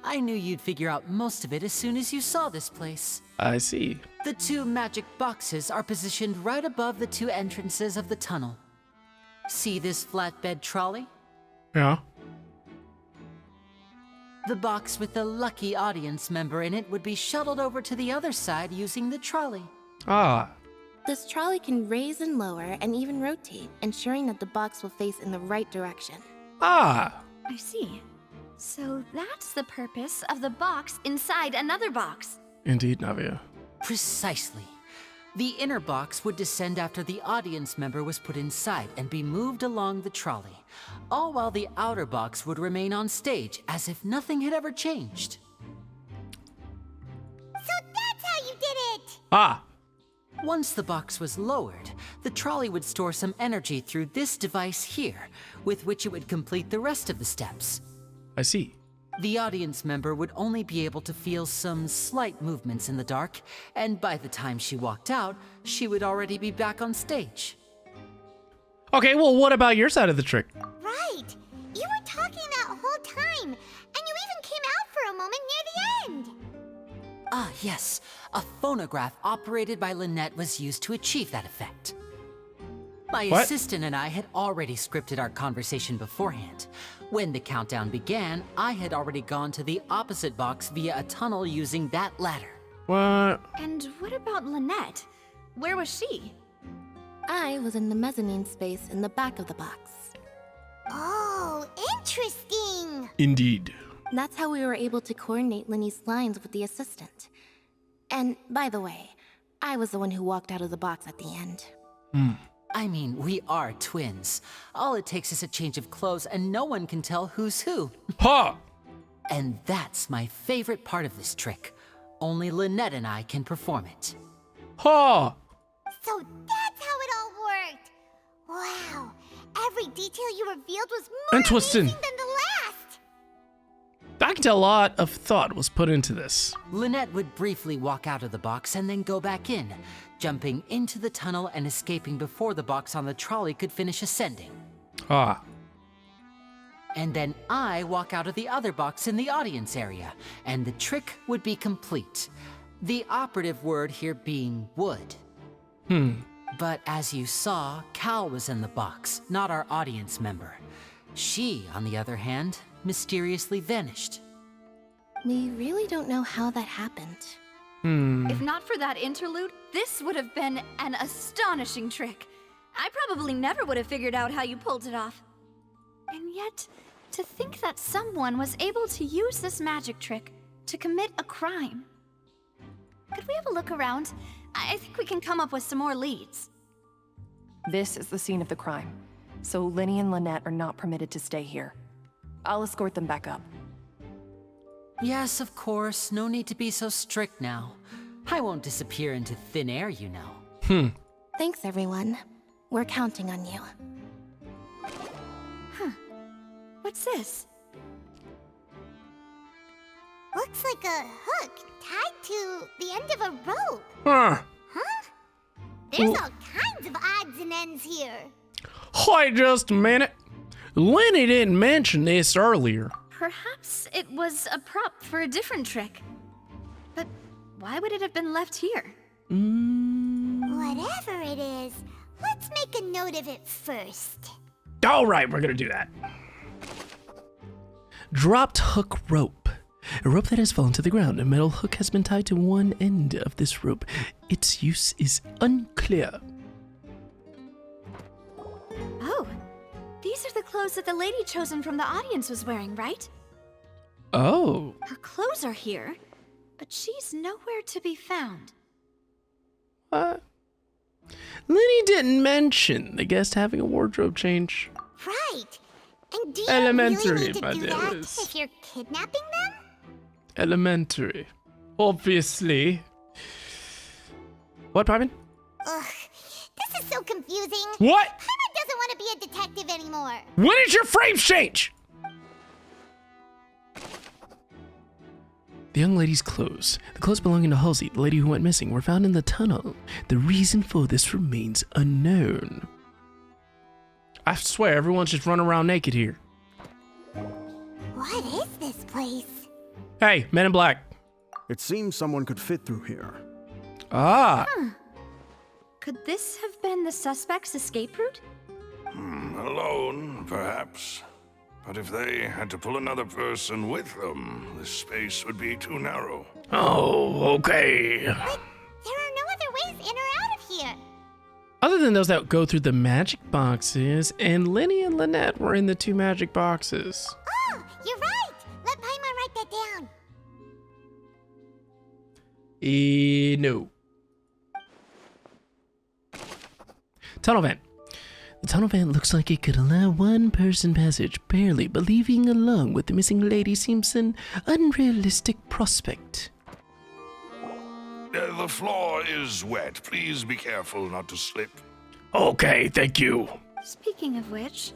I knew you'd figure out most of it as soon as you saw this place. I see. The 2 magic boxes are positioned right above the 2 entrances of the tunnel. See this flatbed trolley? Yeah. The box with the lucky audience member in it would be shuttled over to the other side using the trolley. Ah. This trolley can raise and lower and even rotate, ensuring that the box will face in the right direction. Ah. I see. So that's the purpose of the box inside another box. Indeed, Navia. Precisely. The inner box would descend after the audience member was put inside and be moved along the trolley, all while the outer box would remain on stage as if nothing had ever changed. So that's how you did it! Ah. Once the box was lowered, the trolley would store some energy through this device here, with which it would complete the rest of the steps. I see. The audience member would only be able to feel some slight movements in the dark, and by the time she walked out, she would already be back on stage. Okay, well, what about your side of the trick? Right! You were talking that whole time, and you even came out for a moment near the end! Ah, yes. A phonograph operated by Lynette was used to achieve that effect. My What? assistant and I had already scripted our conversation beforehand. When the countdown began, I had already gone to the opposite box via a tunnel using that ladder. What? And what about Lynette? Where was she? I was in the mezzanine space in the back of the box. Oh, interesting! thing. Indeed. That's how we were able to coordinate Lyney's lines with the assistant. And by the way, I was the one who walked out of the box at the end. I mean, we are twins. All it takes is a change of clothes and no one can tell who's who. Ha! And that's my favorite part of this trick. Only Lynette and I can perform it. Ha! So that's how it all worked. Wow. Every detail you revealed was more Interesting. amazing than the last. I can tell a lot of thought was put into this. Lynette would briefly walk out of the box and then go back in, jumping into the tunnel and escaping before the box on the trolley could finish ascending. Ah. And then I walk out of the other box in the audience area, and the trick would be complete. The operative word here being would. But as you saw, Cal was in the box, not our audience member. She, on the other hand, mysteriously vanished. We really don't know how that happened. If not for that interlude, this would have been an astonishing trick. I probably never would have figured out how you pulled it off. And yet, to think that someone was able to use this magic trick to commit a crime. Could we have a look around? I think we can come up with some more leads. This is the scene of the crime, so Lyney and Lynette are not permitted to stay here. I'll escort them back up. Yes, of course. No need to be so strict now. I won't disappear into thin air, you know. Thanks, everyone. We're counting on you. What's this? Looks like a hook tied to the end of a rope. Huh? There's all kinds of odds and ends here. Wait just a minute. Lyney didn't mention this earlier. Perhaps it was a prop for a different trick. But why would it have been left here? Whatever it is, let's make a note of it first. All right, we're gonna do that. Dropped hook rope. A rope that has fallen to the ground. A metal hook has been tied to one end of this rope. Its use is unclear. Oh, these are the clothes that the lady chosen from the audience was wearing, right? Oh. Her clothes are here, but she's nowhere to be found. What? Lyney didn't mention the guest having a wardrobe change. Right. And do you Elementary, really need to my do that dearest. if you're kidnapping them? Elementary. Obviously. What, Paimon? Ugh, this is so confusing. What? Paimon doesn't want to be a detective anymore. When did your frames change? The young lady's clothes, the clothes belonging to Halsey, the lady who went missing, were found in the tunnel. The reason for this remains unknown. I swear, everyone's just running around naked here. What is this place? Hey, Men in Black. It seems someone could fit through here. Ah. Could this have been the suspect's escape route? Alone, perhaps. But if they had to pull another person with them, the space would be too narrow. Oh, okay. But there are no other ways in or out of here. Other than those that go through the magic boxes, and Lyney and Lynette were in the 2 magic boxes. Oh, you're right. Let Paimon write that down. No. Tunnel vent. The tunnel vent looks like it could allow one person passage, barely, but leaving along with the missing lady seems an unrealistic prospect. The floor is wet. Please be careful not to slip. Okay, thank you. Speaking of which,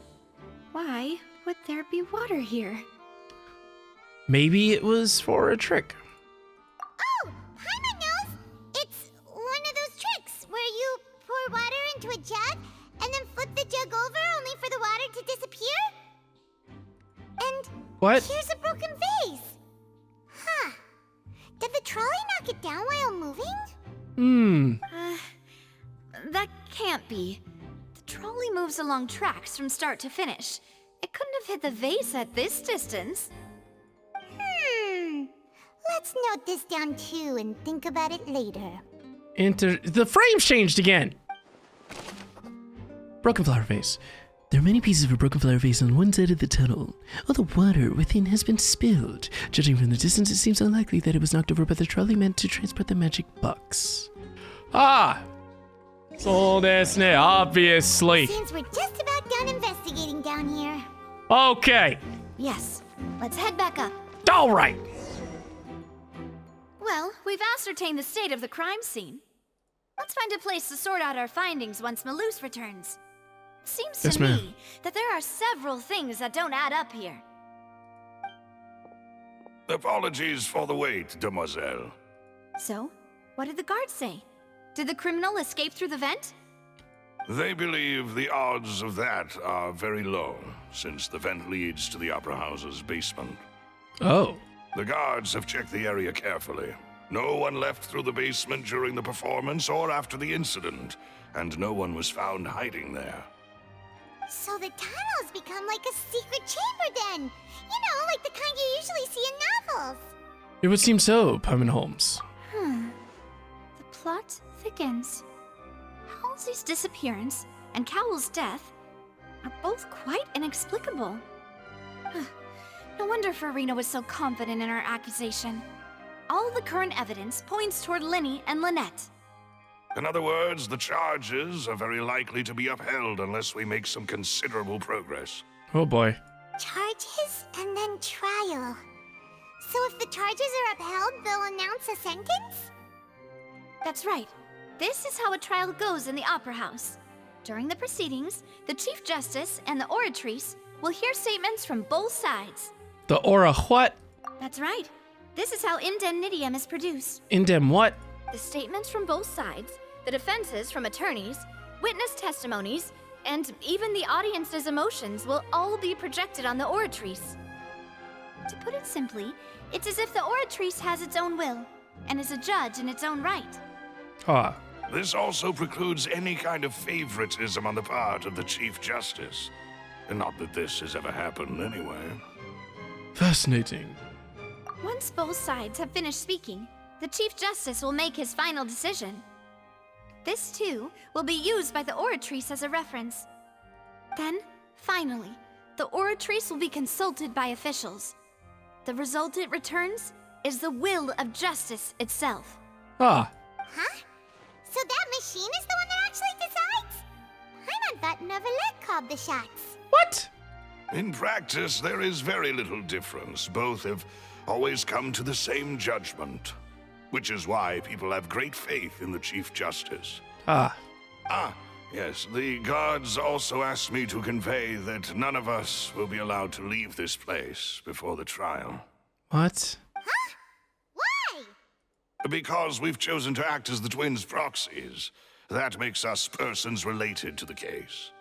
why would there be water here? Maybe it was for a trick. Oh, Paimon knows. It's one of those tricks where you pour water into a jug and then flip the jug over only for the water to disappear. And What? here's a broken vase. Huh. Did the trolley knock it down while moving? That can't be. The trolley moves along tracks from start to finish. It couldn't have hit the vase at this distance. Let's note this down too and think about it later. The frames changed again. Broken flower vase. There are many pieces of a broken flower vase on one side of the tunnel. All the water within has been spilled. Judging from the distance, it seems unlikely that it was knocked over by the trolley meant to transport the magic box. Ah! So desu, obviously. Seems we're just about done investigating down here. Okay. Yes, let's head back up. All right. Well, we've ascertained the state of the crime scene. Let's find a place to sort out our findings once Malus returns. Seems to me that there are several things that don't add up here. Apologies for the wait, demoiselle. So, what did the guards say? Did the criminal escape through the vent? They believe the odds of that are very low, since the vent leads to the Opera House's basement. Oh. The guards have checked the area carefully. No one left through the basement during the performance or after the incident, and no one was found hiding there. So the tunnel's become like a secret chamber then! You know, like the kind you usually see in novels! It would seem so, Paimon Holmes. The plot thickens. Halsey's disappearance and Cowell's death are both quite inexplicable. No wonder Farina was so confident in her accusation. All the current evidence points toward Lyney and Lynette. In other words, the charges are very likely to be upheld unless we make some considerable progress. Oh boy. Charges and then trial. So if the charges are upheld, they'll announce a sentence? That's right. This is how a trial goes in the Opera House. During the proceedings, the Chief Justice and the oratrice will hear statements from both sides. The aura what? That's right. This is how Indemnitium is produced. Indem what? The statements from both sides, the defenses from attorneys, witness testimonies, and even the audience's emotions will all be projected on the oratrice. To put it simply, it's as if the oratrice has its own will, and is a judge in its own right. Ah. This also precludes any kind of favoritism on the part of the Chief Justice. And not that this has ever happened anyway. Fascinating. Once both sides have finished speaking, the Chief Justice will make his final decision. This, too, will be used by the oratrice as a reference. Then, finally, the oratrice will be consulted by officials. The result it returns is the will of justice itself. Ah. Huh? So that machine is the one that actually decides? Paimon thought Neverlet called the shots. What? In practice, there is very little difference. Both have always come to the same judgment. Which is why people have great faith in the Chief Justice. Ah. Ah, yes. The guards also asked me to convey that none of us will be allowed to leave this place before the trial. What? Huh? Why? Because we've chosen to act as the twins' proxies. That makes us persons related to the case.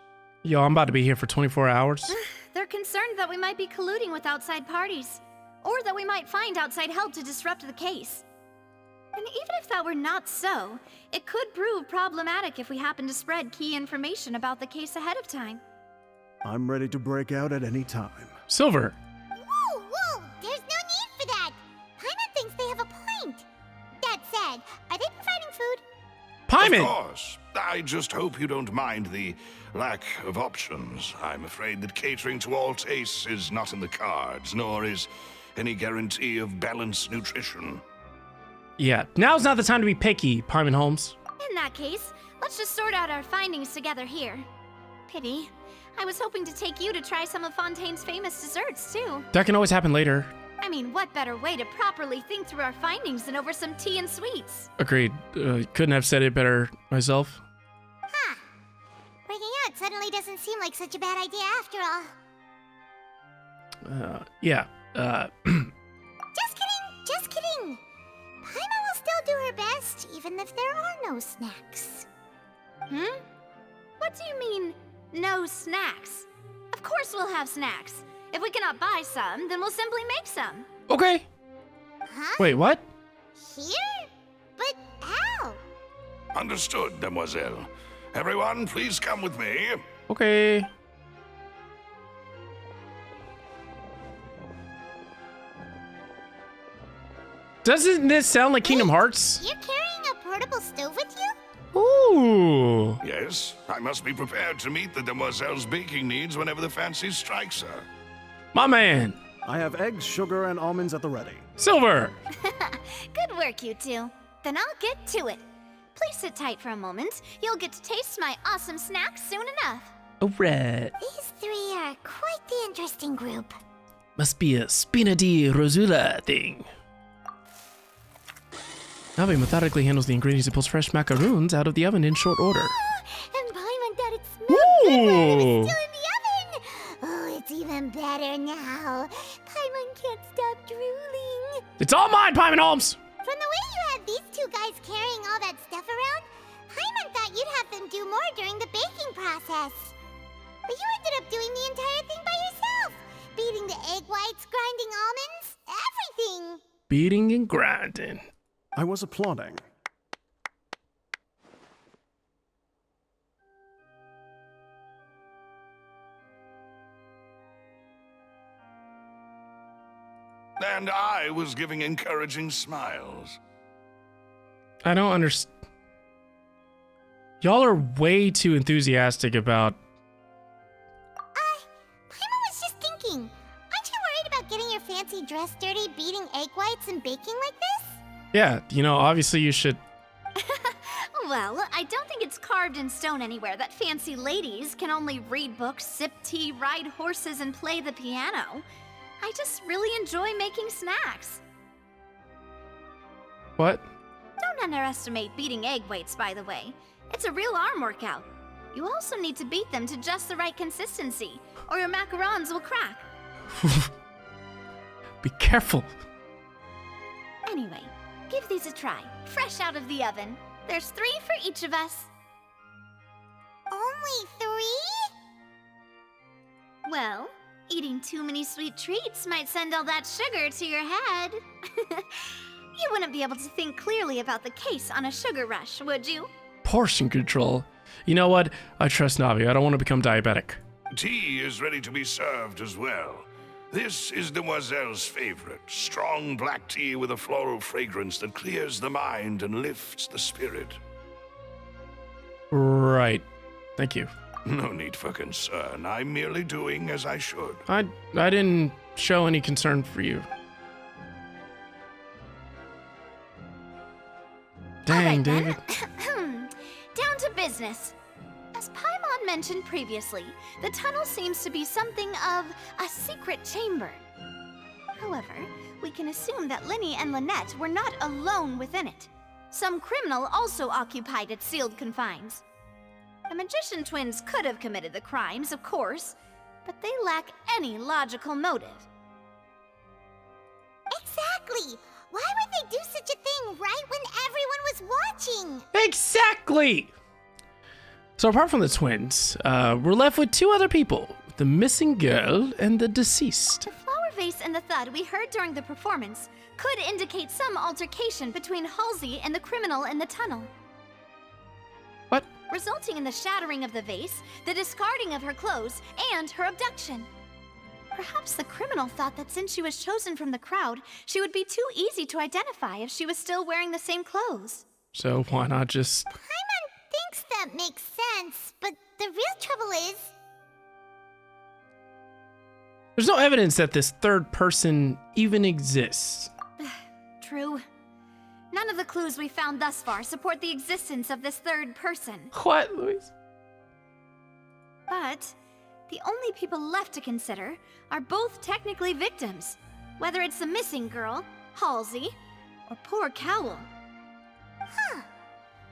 Yo, I'm about to be here for 24 hours. They're concerned that we might be colluding with outside parties, or that we might find outside help to disrupt the case. And even if that were not so, it could prove problematic if we happen to spread key information about the case ahead of time. I'm ready to break out at any time. Silver. Whoa, whoa! There's no need for that! Paimon thinks they have a point. That said, are they providing food? Paimon! Of course. I just hope you don't mind the lack of options. I'm afraid that catering to all tastes is not in the cards, nor is any guarantee of balanced nutrition. Yeah, now's not the time to be picky, Paimon Holmes. In that case, let's just sort out our findings together here. Pity. I was hoping to take you to try some of Fontaine's famous desserts, too. That can always happen later. I mean, what better way to properly think through our findings than over some tea and sweets? Agreed. Couldn't have said it better myself. Huh. Breaking out suddenly doesn't seem like such a bad idea after all. Yeah. Just kidding! Just kidding! Paimon will still do her best, even if there are no snacks. What do you mean, no snacks? Of course we'll have snacks. If we cannot buy some, then we'll simply make some. Okay. Huh? Wait, what? Here? But how? Understood, demoiselle. Everyone, please come with me. Okay. Doesn't this sound like Kingdom Hearts? You're carrying a portable stove with you? Ooh. Yes, this. I must be prepared to meet the demoiselle's baking needs whenever the fancy strikes her. My man. I have eggs, sugar, and almonds at the ready. Silver. Good work, you two. Then I'll get to it. Please sit tight for a moment. You'll get to taste my awesome snacks soon enough. Alright. These three are quite the interesting group. Must be a Spina di Rosula thing. Navi methodically handles the ingredients and pulls fresh macaroons out of the oven in short order. And Paimon got it smelled good while it was still in the oven. Oh, it's even better now. Paimon can't stop drooling. It's all mine, Paimon Holmes! From the way you had these two guys carrying all that stuff around, Paimon thought you'd have them do more during the baking process. But you ended up doing the entire thing by yourself. Beating the egg whites, grinding almonds, everything. Beating and grinding. I was applauding. And I was giving encouraging smiles. I don't understand. Y'all are way too enthusiastic about... Paimon was just thinking. Aren't you worried about getting your fancy dress dirty, beating egg whites and baking like this? Yeah, you know, obviously you should... Well, I don't think it's carved in stone anywhere that fancy ladies can only read books, sip tea, ride horses, and play the piano. I just really enjoy making snacks. What? Don't underestimate beating egg whites, by the way. It's a real arm workout. You also need to beat them to just the right consistency, or your macarons will crack. Be careful. Anyway, give these a try, fresh out of the oven. There's 3 for each of us. Only 3? Well, eating too many sweet treats might send all that sugar to your head. You wouldn't be able to think clearly about the case on a sugar rush, would you? Portion control. You know what? I trust Navi. I don't want to become diabetic. Tea is ready to be served as well. This is Demoiselle's favorite, strong black tea with a floral fragrance that clears the mind and lifts the spirit. Right. Thank you. No need for concern. I'm merely doing as I should. I didn't show any concern for you. Dang, David. Down to business. As Paimon mentioned previously, the tunnel seems to be something of a secret chamber. However, we can assume that Lyney and Lynette were not alone within it. Some criminal also occupied its sealed confines. The magician twins could have committed the crimes, of course, but they lack any logical motive. Exactly! Why would they do such a thing right when everyone was watching? Exactly! So apart from the twins, we're left with 2 other people. The missing girl and the deceased. The flower vase and the thud we heard during the performance could indicate some altercation between Halsey and the criminal in the tunnel. What? Resulting in the shattering of the vase, the discarding of her clothes, and her abduction. Perhaps the criminal thought that since she was chosen from the crowd, she would be too easy to identify if she was still wearing the same clothes. So why not just... Paimon thinks that makes sense, but the real trouble is... There's no evidence that this third person even exists. True. None of the clues we found thus far support the existence of this third person. What, Louise? But the only people left to consider are both technically victims, whether it's the missing girl, Halsey, or poor Cowell. Huh.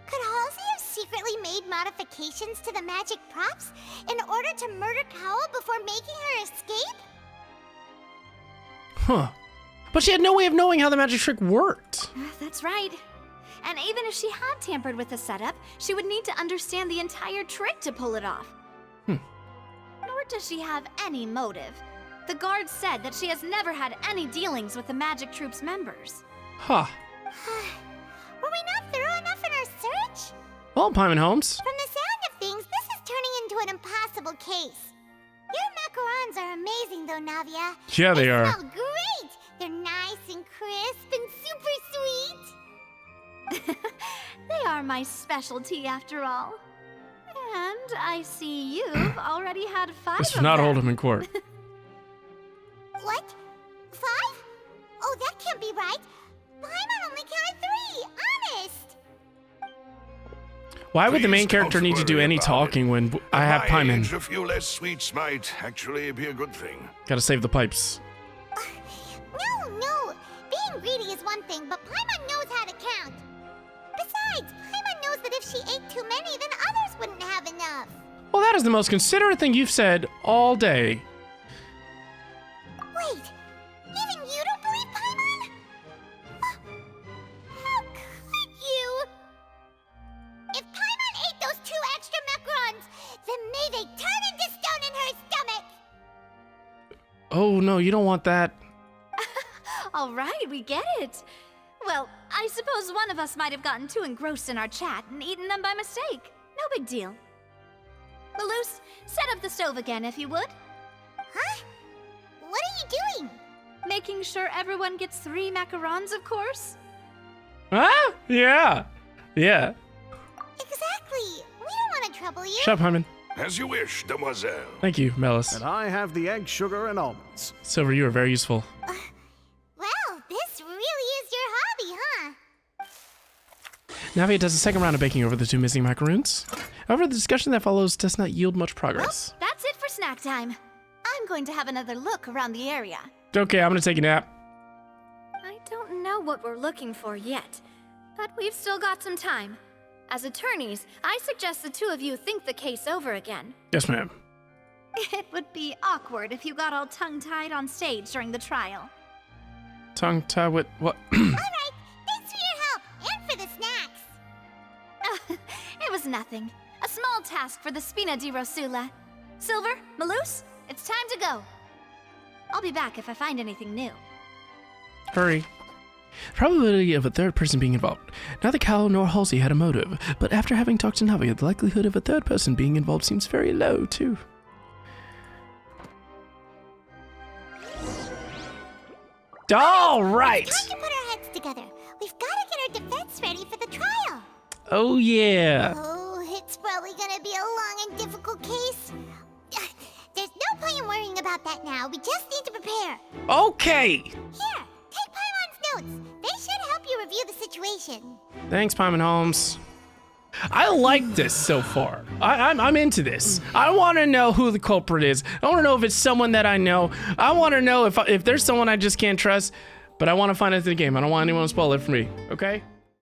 Could Halsey have secretly made modifications to the magic props in order to murder Cowell before making her escape? Huh. But she had no way of knowing how the magic trick worked. That's right. And even if she had tampered with the setup, she would need to understand the entire trick to pull it off. Nor does she have any motive. The guard said that she has never had any dealings with the magic troop's members. Huh. Were we not thorough enough in our search? Well, Paimon Holmes. From the sound of things, this is turning into an impossible case. Your macarons are amazing, though, Navia. Yeah, they are. They smell great. They're nice and crisp and super sweet. They are my specialty, after all. And I see you've already had 5 This of does not them. hold him in court. What? 5? Oh, that can't be right. Paimon only counted 3, honest. Why would the main Please character don't need to do worry any about talking when I have At my Paimon? age, a few less sweets might actually be a good thing. Gotta save the pipes. No. Being greedy is one thing, but Paimon knows how to count. Besides, Paimon knows that if she ate too many, then others wouldn't have enough. Well, that is the most considerate thing you've said all day. Wait, even you don't believe Paimon? How could you? If Paimon ate those 2 extra macarons, then may they turn into stone in her stomach! Oh no, you don't want that. All right, we get it. Well, I suppose one of us might have gotten too engrossed in our chat and eaten them by mistake. No big deal. Malus, set up the stove again if you would. Huh? What are you doing? Making sure everyone gets 3 macarons, of course. Huh? Yeah. Exactly. We don't want to trouble you. Shut up, Paimon. As you wish, demoiselle. Thank you, Melis. And I have the egg, sugar, and almonds. Silver, you are very useful. Well, this really is your hobby, huh? Navia does a second round of baking over the 2 missing macaroons. However, the discussion that follows does not yield much progress. Well, that's it for snack time. I'm going to have another look around the area. Okay, I'm gonna take a nap. I don't know what we're looking for yet, but we've still got some time. As attorneys, I suggest the 2 of you think the case over again. Yes, ma'am. It would be awkward if you got all tongue-tied on stage during the trial. Tongue tie with what? Alright, thanks for your help, and for the snacks. It was nothing. A small task for the Spina di Rosula. Silver, Malus, it's time to go. I'll be back if I find anything new. Hurry. The probability of a third person being involved. Neither Cal nor Halsey had a motive, but after having talked to Navia, the likelihood of a third person being involved seems very low, too. All right. It's time to put our heads together. We've got to get our defense ready for the trial. Oh, yeah. Oh, it's probably gonna be a long and difficult case. There's no point in worrying about that now. We just need to prepare. Okay. Here, take Paimon's notes. They should help you review the situation. Thanks, Paimon Holmes. I like this so far. I'm into this. I want to know who the culprit is. I want to know if it's someone that I know. I want to know if there's someone I just can't trust. But I want to find out the game. I don't want anyone to spoil it for me. Okay?